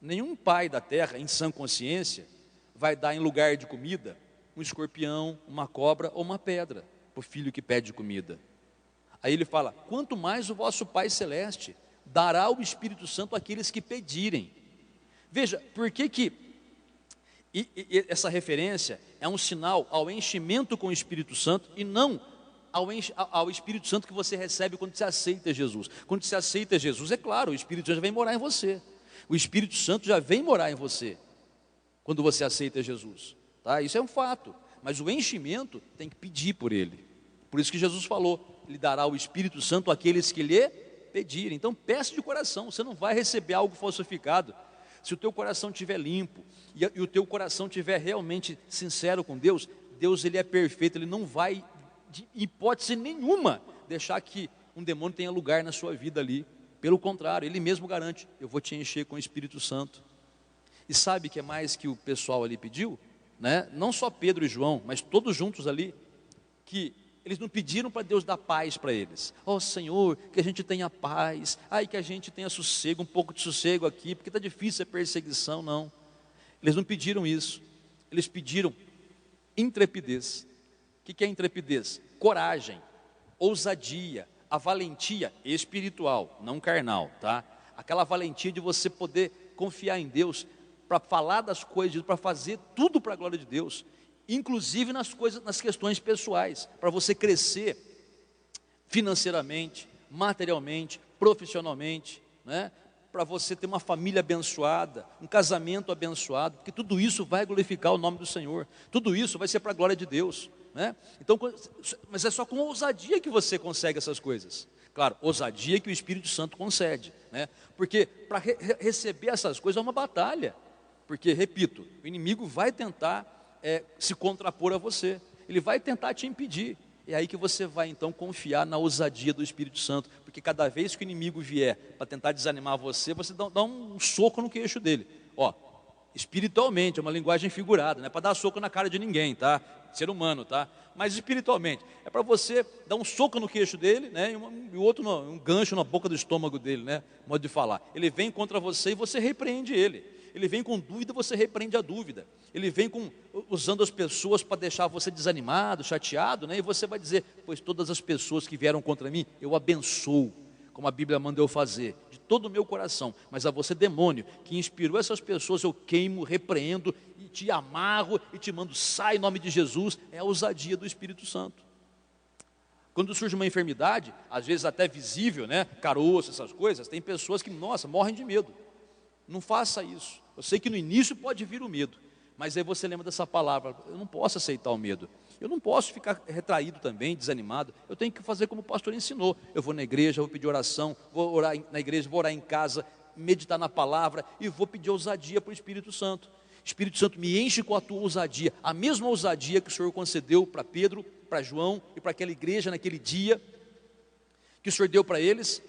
Nenhum pai da terra, em sã consciência, vai dar em lugar de comida um escorpião, uma cobra ou uma pedra para o filho que pede comida. Aí ele fala, quanto mais o vosso Pai Celeste dará o Espírito Santo àqueles que pedirem. Veja, por que E essa referência é um sinal ao enchimento com o Espírito Santo e não ao Espírito Santo que você recebe quando você aceita Jesus. Quando você aceita Jesus, é claro, o Espírito Santo já vem morar em você. O Espírito Santo já vem morar em você quando você aceita Jesus, tá? Isso é um fato. Mas o enchimento tem que pedir por ele. Por isso que Jesus falou, ele dará o Espírito Santo àqueles que lhe pedirem. Então peça de coração, você não vai receber algo falsificado. Se o teu coração estiver limpo e o teu coração estiver realmente sincero com Deus, Deus ele é perfeito, ele não vai, de hipótese nenhuma, deixar que um demônio tenha lugar na sua vida ali. Pelo contrário, ele mesmo garante, eu vou te encher com o Espírito Santo. E sabe o que é mais que o pessoal ali pediu? Né? Não só Pedro e João, mas todos juntos ali, que eles não pediram para Deus dar paz para eles. Ó Senhor, que a gente tenha paz, ai que a gente tenha sossego, um pouco de sossego aqui, porque está difícil a perseguição, não. Eles não pediram isso, eles pediram intrepidez. O que é intrepidez? Coragem, ousadia, a valentia espiritual, não carnal, tá? Aquela valentia de você poder confiar em Deus, para falar das coisas, para fazer tudo para a glória de Deus, inclusive nas questões pessoais, para você crescer financeiramente, materialmente, profissionalmente, né? Para você ter uma família abençoada, um casamento abençoado, porque tudo isso vai glorificar o nome do Senhor, tudo isso vai ser para a glória de Deus, né? Então, mas é só com ousadia que você consegue essas coisas. Claro, ousadia que o Espírito Santo concede, né? Porque para receber essas coisas é uma batalha, porque, repito, o inimigo vai tentar se contrapor a você, ele vai tentar te impedir. É aí que você vai então confiar na ousadia do Espírito Santo, porque cada vez que o inimigo vier para tentar desanimar você, você dá um soco no queixo dele. Ó, espiritualmente, é uma linguagem figurada, não é para dar soco na cara de ninguém, tá? Ser humano, tá? Mas espiritualmente, é para você dar um soco no queixo dele, né? E o outro um gancho na boca do estômago dele, né? Modo de falar. Ele vem contra você e você repreende ele. Ele vem com dúvida, você repreende a dúvida. Ele vem usando as pessoas para deixar você desanimado, chateado, né? E você vai dizer, pois todas as pessoas que vieram contra mim, eu abençoo, como a Bíblia manda eu fazer, de todo o meu coração. Mas a você, demônio, que inspirou essas pessoas, eu queimo, repreendo, e te amarro, e te mando, sai em nome de Jesus. É a ousadia do Espírito Santo. Quando surge uma enfermidade, às vezes até visível, né? Caroço, essas coisas, tem pessoas que, nossa, morrem de medo. Não faça isso. Eu sei que no início pode vir o medo, mas aí você lembra dessa palavra, eu não posso aceitar o medo, eu não posso ficar retraído também, desanimado, eu tenho que fazer como o pastor ensinou, eu vou na igreja, vou pedir oração, vou orar na igreja, vou orar em casa, meditar na palavra e vou pedir ousadia para o Espírito Santo. Espírito Santo, me enche com a tua ousadia, a mesma ousadia que o Senhor concedeu para Pedro, para João e para aquela igreja naquele dia, que o Senhor deu para eles,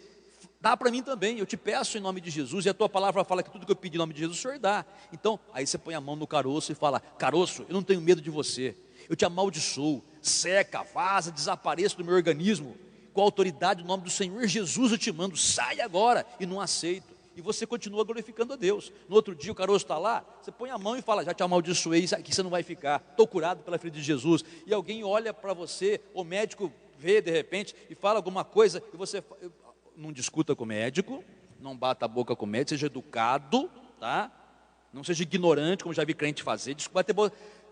dá para mim também. Eu te peço em nome de Jesus, e a tua palavra fala que tudo que eu pedi em nome de Jesus, o Senhor dá. Então, aí você põe a mão no caroço e fala, caroço, eu não tenho medo de você, eu te amaldiçoo, seca, vaza, desapareça do meu organismo, com a autoridade do nome do Senhor Jesus eu te mando, sai agora, e não aceito. E você continua glorificando a Deus. No outro dia o caroço está lá, você põe a mão e fala, já te amaldiçoei, aqui você não vai ficar, estou curado pela ferida de Jesus. E alguém olha para você, o médico vê de repente e fala alguma coisa, e você não discuta com o médico, não bata a boca com o médico, seja educado, tá? Não seja ignorante, como já vi crente fazer,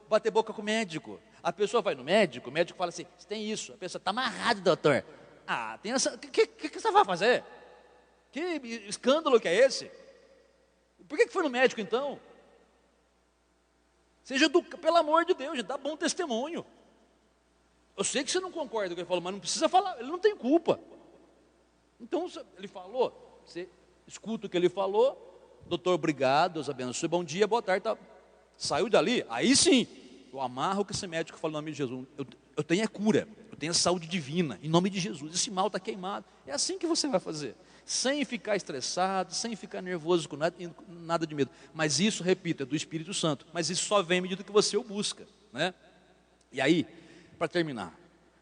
bater boca com o médico. A pessoa vai no médico, o médico fala assim, você tem isso, a pessoa está amarrado, doutor. Ah, tem essa, o que você vai fazer? Que escândalo que é esse? Por que foi no médico então? Seja pelo amor de Deus, dá bom testemunho. Eu sei que você não concorda com o que ele falou, mas não precisa falar, ele não tem culpa. Então, ele falou, você escuta o que ele falou, doutor, obrigado, Deus abençoe, bom dia, boa tarde, tá. Saiu dali, aí sim, eu amarro o que esse médico falou em nome de Jesus, eu tenho a cura, eu tenho a saúde divina, em nome de Jesus, esse mal está queimado, é assim que você vai fazer, sem ficar estressado, sem ficar nervoso com nada de medo, mas isso, repito, é do Espírito Santo, mas isso só vem à medida que você o busca, né? E aí, para terminar,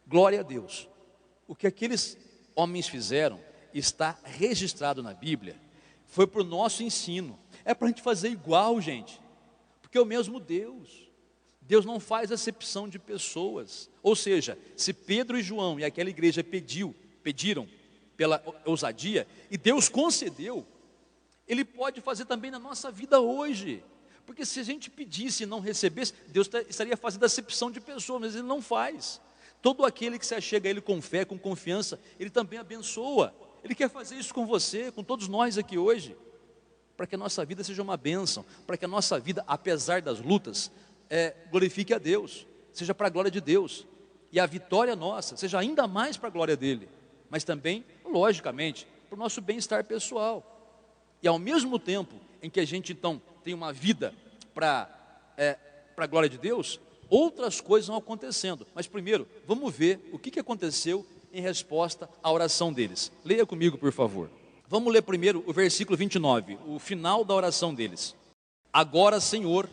glória a Deus, o que aqueles homens fizeram, está registrado na Bíblia, foi para o nosso ensino, é para a gente fazer igual, gente, porque é o mesmo Deus. Deus não faz acepção de pessoas, ou seja, se Pedro e João e aquela igreja pediram pela ousadia, e Deus concedeu, Ele pode fazer também na nossa vida hoje, Porque se a gente pedisse e não recebesse, Deus estaria fazendo acepção de pessoas, mas Ele não faz. Todo aquele que se achega a Ele com fé, com confiança, Ele também abençoa. Ele quer fazer isso com você, com todos nós aqui hoje, para que a nossa vida seja uma bênção, para que a nossa vida, apesar das lutas, glorifique a Deus, seja para a glória de Deus, e a vitória nossa seja ainda mais para a glória dEle, mas também, logicamente, para o nosso bem-estar pessoal. E ao mesmo tempo em que a gente então tem uma vida para a glória de Deus, outras coisas vão acontecendo. Mas primeiro, vamos ver o que aconteceu em resposta à oração deles. Leia comigo, por favor. Vamos ler primeiro o versículo 29, o final da oração deles. Agora, Senhor,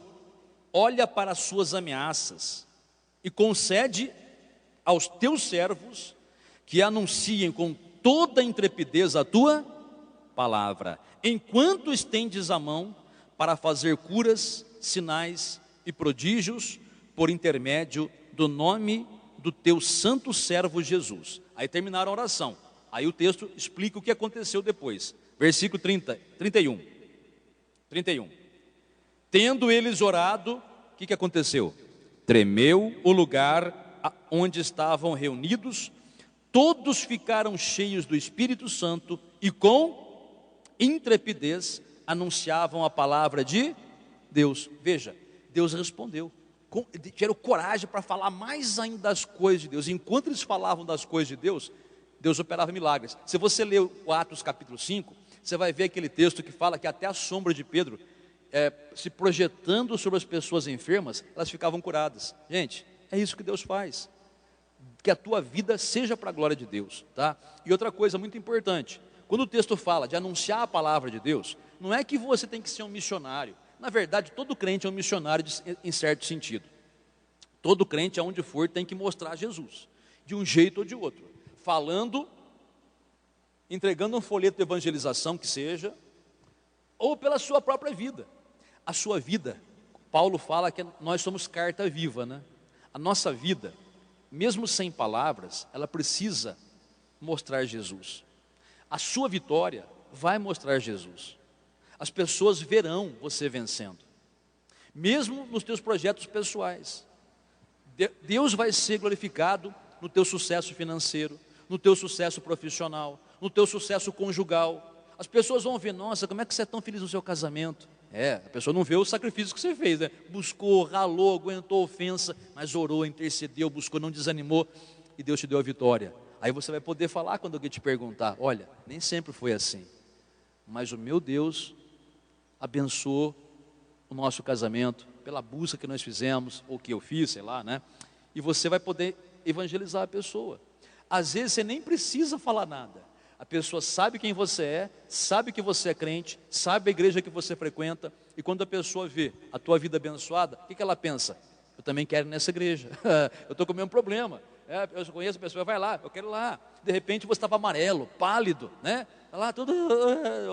olha para as suas ameaças e concede aos teus servos que anunciem com toda a intrepidez a tua palavra, enquanto estendes a mão para fazer curas, sinais e prodígios por intermédio do nome do teu santo servo Jesus. Aí terminaram a oração. Aí o texto explica o que aconteceu depois. Versículo 31. Tendo eles orado, o que aconteceu? Tremeu o lugar onde estavam reunidos, todos ficaram cheios do Espírito Santo e com intrepidez anunciavam a palavra de Deus. Veja, Deus respondeu, tiveram coragem para falar mais ainda das coisas de Deus. Enquanto eles falavam das coisas de Deus, Deus operava milagres. Se você ler o Atos capítulo 5, você vai ver aquele texto que fala que até a sombra de Pedro, se projetando sobre as pessoas enfermas, elas ficavam curadas. Gente, é isso que Deus faz. Que a tua vida seja para a glória de Deus, tá? E outra coisa muito importante, quando o texto fala de anunciar a palavra de Deus, não é que você tem que ser um missionário. Na verdade, todo crente é um missionário em certo sentido. Todo crente, aonde for, tem que mostrar Jesus, de um jeito ou de outro. Falando, entregando um folheto de evangelização que seja, ou pela sua própria vida. A sua vida, Paulo fala que nós somos carta viva, né? A nossa vida, mesmo sem palavras, ela precisa mostrar Jesus. A sua vitória vai mostrar Jesus. As pessoas verão você vencendo, mesmo nos teus projetos pessoais. Deus vai ser glorificado no teu sucesso financeiro, no teu sucesso profissional, no teu sucesso conjugal. As pessoas vão ver, nossa, como é que você é tão feliz no seu casamento? A pessoa não vê o sacrifício que você fez, né? Buscou, ralou, aguentou ofensa, mas orou, intercedeu, buscou, não desanimou, e Deus te deu a vitória. Aí você vai poder falar quando alguém te perguntar, olha, nem sempre foi assim, mas o meu Deus abençoou o nosso casamento, pela busca que nós fizemos, ou que eu fiz, sei lá, né? E você vai poder evangelizar a pessoa. Às vezes você nem precisa falar nada. A pessoa sabe quem você é, sabe que você é crente, sabe a igreja que você frequenta, e quando a pessoa vê a tua vida abençoada, o que ela pensa? Eu também quero ir nessa igreja, eu estou com o mesmo problema, eu conheço a pessoa, vai lá, eu quero ir lá. De repente você estava amarelo, pálido, né? Lá tudo,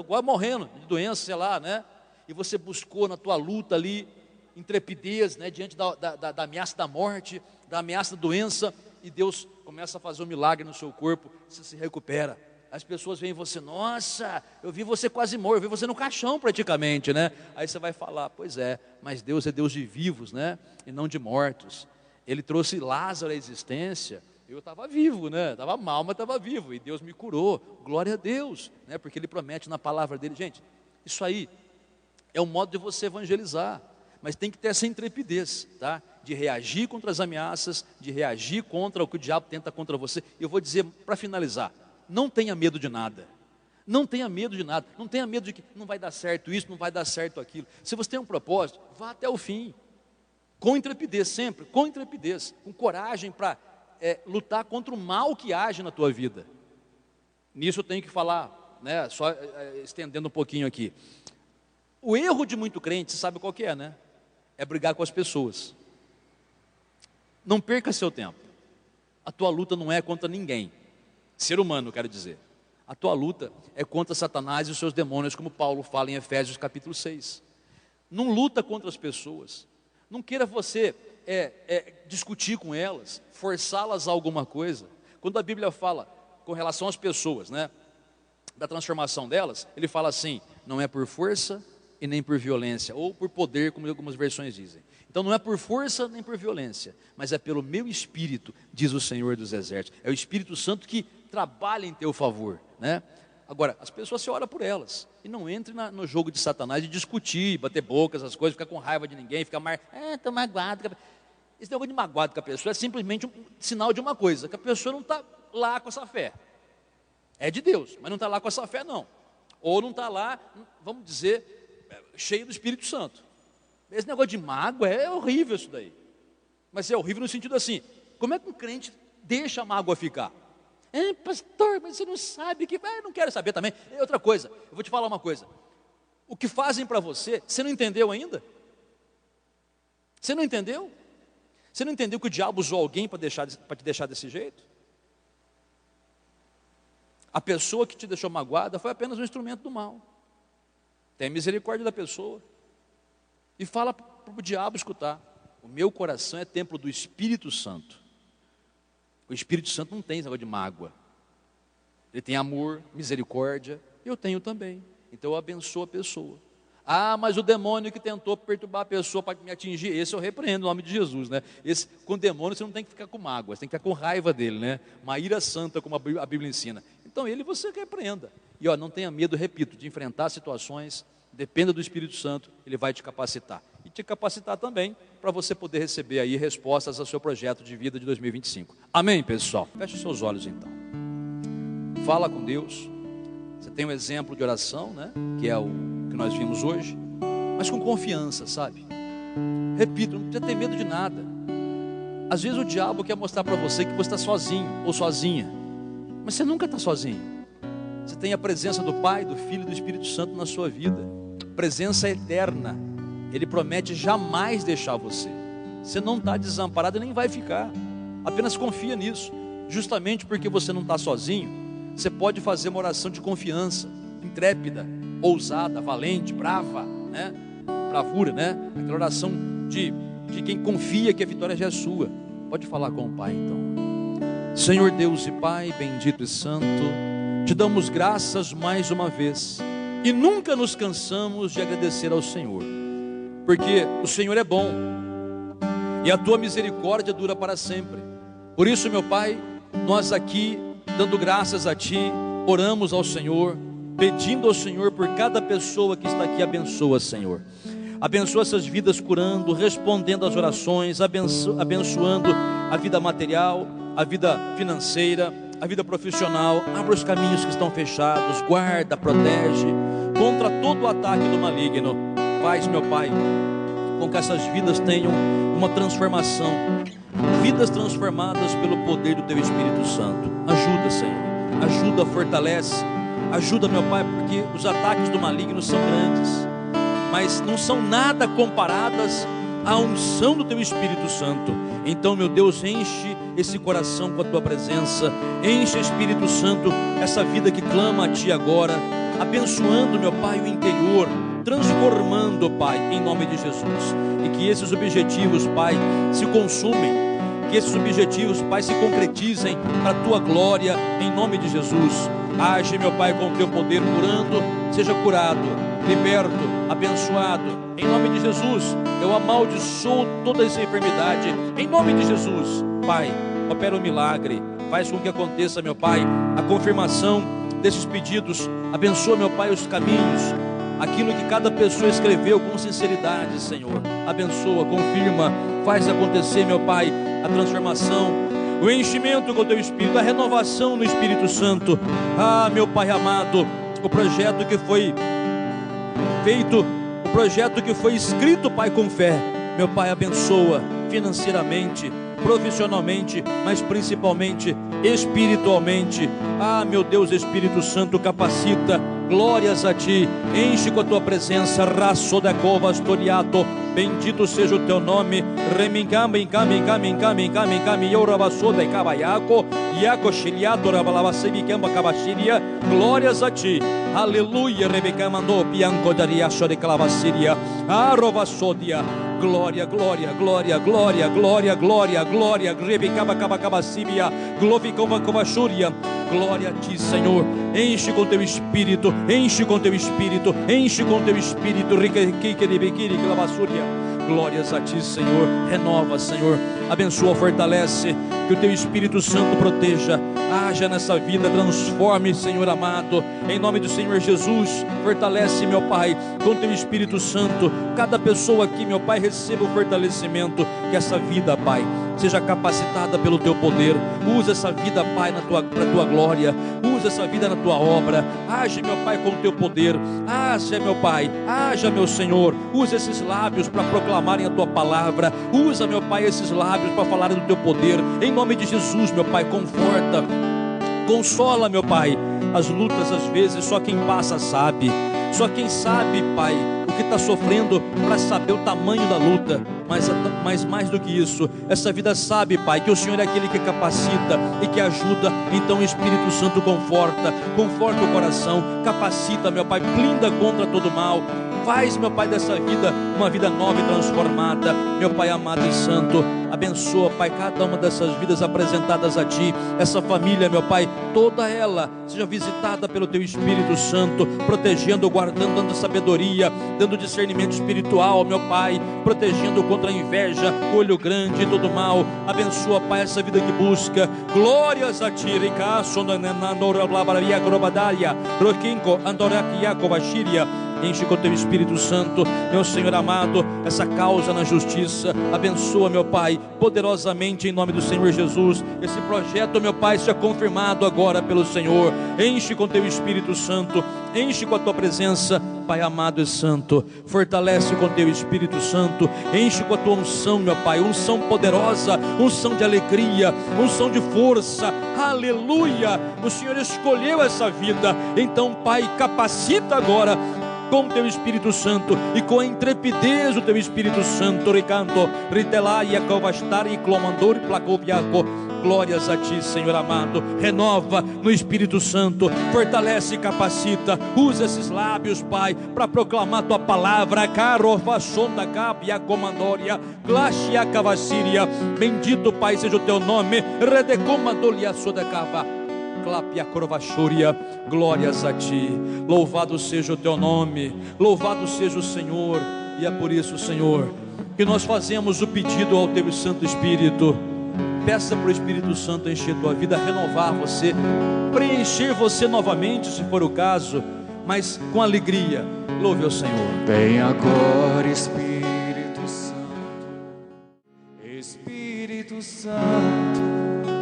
igual morrendo de doença, sei lá, né? E você buscou na tua luta ali, intrepidez, né? Diante da ameaça da morte, da ameaça da doença, e Deus começa a fazer um milagre no seu corpo, você se recupera. As pessoas veem você, nossa, eu vi você quase morto, eu vi você no caixão praticamente, né? Aí você vai falar, pois é, mas Deus é Deus de vivos, né? E não de mortos. Ele trouxe Lázaro à existência, eu estava vivo, né? Estava mal, mas estava vivo, e Deus me curou, glória a Deus, né? Porque Ele promete na palavra dEle. Gente, isso aí é um modo de você evangelizar, mas tem que ter essa intrepidez, tá? De reagir contra as ameaças, de reagir contra o que o diabo tenta contra você. Eu vou dizer, para finalizar, não tenha medo de nada, não tenha medo de nada, não tenha medo de que não vai dar certo isso, não vai dar certo aquilo. Se você tem um propósito, vá até o fim, com intrepidez sempre, com intrepidez, com coragem para lutar contra o mal que age na tua vida. Nisso eu tenho que falar, né, só estendendo um pouquinho aqui. O erro de muito crente, você sabe qual que é, né? É brigar com as pessoas. Não perca seu tempo. A tua luta não é contra ninguém. Ser humano, quero dizer. A tua luta é contra Satanás e os seus demônios, como Paulo fala em Efésios capítulo 6. Não luta contra as pessoas. Não queira você discutir com elas, forçá-las a alguma coisa. Quando a Bíblia fala com relação às pessoas, né, da transformação delas, ele fala assim, não é por força e nem por violência, ou por poder, como algumas versões dizem. Então não é por força nem por violência, mas é pelo meu Espírito, diz o Senhor dos Exércitos. É o Espírito Santo que trabalha em teu favor, né? Agora, as pessoas, você ora por elas, e não entre no jogo de Satanás de discutir, bater boca, essas coisas, ficar com raiva de ninguém, ficar estou magoado. Esse negócio de magoado com a pessoa é simplesmente um sinal de uma coisa, que a pessoa não está lá com essa fé. É de Deus, mas não está lá com essa fé não. Ou não está lá, vamos dizer, cheio do Espírito Santo. Esse negócio de mágoa é horrível isso daí. Mas é horrível no sentido assim, como é que um crente deixa a mágoa ficar? Pastor, mas você não sabe que... não quero saber também. É outra coisa, eu vou te falar uma coisa. O que fazem para você, você não entendeu ainda? Você não entendeu? Você não entendeu que o diabo usou alguém para te deixar desse jeito? A pessoa que te deixou magoada foi apenas um instrumento do mal. Tenha misericórdia da pessoa. E fala para o diabo escutar. O meu coração é templo do Espírito Santo. O Espírito Santo não tem esse negócio de mágoa. Ele tem amor, misericórdia. Eu tenho também. Então eu abençoo a pessoa. Mas o demônio que tentou perturbar a pessoa para me atingir, esse eu repreendo no nome de Jesus, né? Com o demônio você não tem que ficar com mágoa, você tem que ficar com raiva dele, né? Uma ira santa, como a Bíblia ensina. Então ele você repreenda. E não tenha medo, repito, de enfrentar situações. Dependa do Espírito Santo, ele vai te capacitar. E te capacitar também para você poder receber aí respostas ao seu projeto de vida de 2025. Amém, pessoal? Feche os seus olhos então. Fala com Deus. Você tem um exemplo de oração, né? Que é o que nós vimos hoje. Mas com confiança, sabe? Repito, não precisa ter medo de nada. Às vezes o diabo quer mostrar para você que você está sozinho ou sozinha. Mas você nunca está sozinho. Você tem a presença do Pai, do Filho e do Espírito Santo na sua vida. Presença eterna. Ele promete jamais deixar você. Você não está desamparado e nem vai ficar. Apenas confia nisso. Justamente porque você não está sozinho, você pode fazer uma oração de confiança, intrépida, ousada, valente, brava, né? Bravura, né? Aquela oração de quem confia que a vitória já é sua. Pode falar com o Pai então. Senhor Deus e Pai, bendito e santo, te damos graças mais uma vez e nunca nos cansamos de agradecer ao Senhor, porque o Senhor é bom e a tua misericórdia dura para sempre. Por isso, meu Pai, nós aqui, dando graças a Ti, oramos ao Senhor, pedindo ao Senhor por cada pessoa que está aqui. Abençoa, Senhor. Abençoa essas vidas, curando, respondendo às orações, abençoando a vida material, a vida financeira, a vida profissional. Abra os caminhos que estão fechados, guarda, protege contra todo o ataque do maligno. Faz, meu Pai, com que essas vidas tenham uma transformação, vidas transformadas pelo poder do Teu Espírito Santo. Ajuda, Senhor, ajuda, fortalece, ajuda, meu Pai, porque os ataques do maligno são grandes, mas não são nada comparadas à unção do Teu Espírito Santo. Então, meu Deus, enche esse coração com a Tua presença, enche, Espírito Santo, essa vida que clama a Ti agora, abençoando, meu Pai, o interior, transformando, Pai, em nome de Jesus. E que esses objetivos, Pai, se consumem, que esses objetivos, Pai, se concretizem para a Tua glória, em nome de Jesus. Age, meu Pai, com o Teu poder, curando, seja curado, liberto, abençoado, em nome de Jesus. Eu amaldiçoo toda essa enfermidade, em nome de Jesus. Pai, opera um milagre, faz com que aconteça, meu Pai, a confirmação desses pedidos. Abençoa, meu Pai, os caminhos, aquilo que cada pessoa escreveu com sinceridade, Senhor. Abençoa, confirma, faz acontecer, meu Pai, a transformação, o enchimento com o Teu Espírito, a renovação no Espírito Santo. Meu Pai amado, o projeto que foi feito, o projeto que foi escrito, Pai, com fé, meu Pai, abençoa financeiramente, profissionalmente, mas principalmente espiritualmente. Meu Deus, Espírito Santo, capacita. Glórias a Ti, enche com a Tua presença. Raço da covas toriato, bendito seja o Teu nome. Remingame, encame, encame, encame, encame, encame, yorabasoda e cabaiaco, iaco xiliato, rabalabasemi, camba, cabaxiria. Glórias a Ti, aleluia. Rebecamando, pianco, dariacho de clavaciria, arrovasodia. Glória, glória, glória, glória, glória, glória, glória. Glória a ti, Senhor. Enche com teu espírito, enche com teu espírito, enche com teu espírito. Glórias a ti, Senhor. Renova, Senhor. Abençoa, fortalece. Que o teu Espírito Santo proteja. Haja nessa vida, transforme, Senhor amado. Em nome do Senhor Jesus, fortalece, meu Pai, com teu Espírito Santo. Cada pessoa aqui, meu Pai, receba o fortalecimento. Que essa vida, Pai, seja capacitada pelo teu poder. Usa essa vida, Pai, para a tua glória. Usa essa vida na tua obra. Age, meu Pai, com o teu poder. Haja, meu Pai, haja, meu Senhor. Usa esses lábios para proclamarem a tua palavra. Usa, meu Pai, esses lábios para falarem do teu poder. Em nome de Jesus, meu Pai, conforta, consola, meu Pai. As lutas, às vezes, só quem passa sabe. Só quem sabe, Pai, o que está sofrendo, para saber o tamanho da luta. Mas mais do que isso, essa vida sabe, Pai, que o Senhor é aquele que capacita e que ajuda. Então o Espírito Santo conforta o coração, capacita, meu Pai, blinda contra todo mal. Faz, meu Pai, dessa vida uma vida nova e transformada. Meu Pai amado e santo, abençoa, Pai, cada uma dessas vidas apresentadas a Ti. Essa família, meu Pai, toda ela seja visitada pelo Teu Espírito Santo, protegendo, guardando, dando sabedoria, dando discernimento espiritual, meu Pai, protegendo contra a inveja, olho grande e todo mal. Abençoa, Pai, essa vida que busca. Glórias a Ti. Enche com teu Espírito Santo, meu Senhor amado, essa causa na justiça. Abençoa, meu Pai, poderosamente em nome do Senhor Jesus. Esse projeto, meu Pai, seja confirmado agora pelo Senhor. Enche com teu Espírito Santo, enche com a tua presença, Pai amado e santo. Fortalece com teu Espírito Santo, enche com a tua unção, meu Pai, unção poderosa, unção de alegria, unção de força. Aleluia! O Senhor escolheu essa vida, então, Pai, capacita agora com o teu Espírito Santo e com a intrepidez do teu Espírito Santo. Recanto, ritelai, acovastar e clomandor e placoviaco. Glórias a Ti, Senhor amado. Renova no Espírito Santo, fortalece e capacita. Usa esses lábios, Pai, para proclamar Tua palavra. Carofachonda capia comandória, glashia cavassíria. Bendito, Pai, seja o Teu nome. Redecomandolia sodacava. Glórias a Ti. Louvado seja o Teu nome, louvado seja o Senhor. E é por isso, Senhor, que nós fazemos o pedido ao Teu Santo Espírito. Peça para o Espírito Santo encher tua vida, renovar você, preencher você novamente, se for o caso, mas com alegria. Louve ao Senhor. Vem agora, Espírito Santo, Espírito Santo.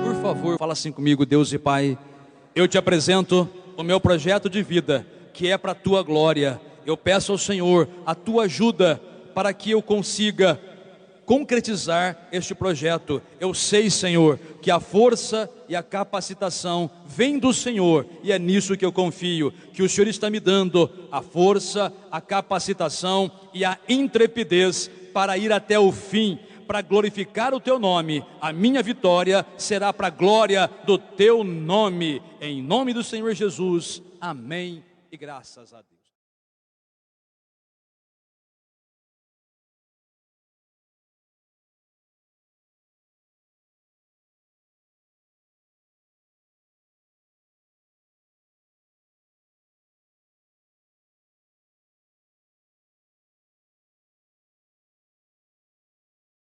Por favor, fala assim comigo. Deus e Pai, eu te apresento o meu projeto de vida, que é para a tua glória. Eu peço ao Senhor a tua ajuda para que eu consiga concretizar este projeto. Eu sei, Senhor, que a força e a capacitação vem do Senhor, e é nisso que eu confio, que o Senhor está me dando a força, a capacitação e a intrepidez para ir até o fim, para glorificar o Teu nome. A minha vitória será para a glória do Teu nome. Em nome do Senhor Jesus. Amém e graças a Deus.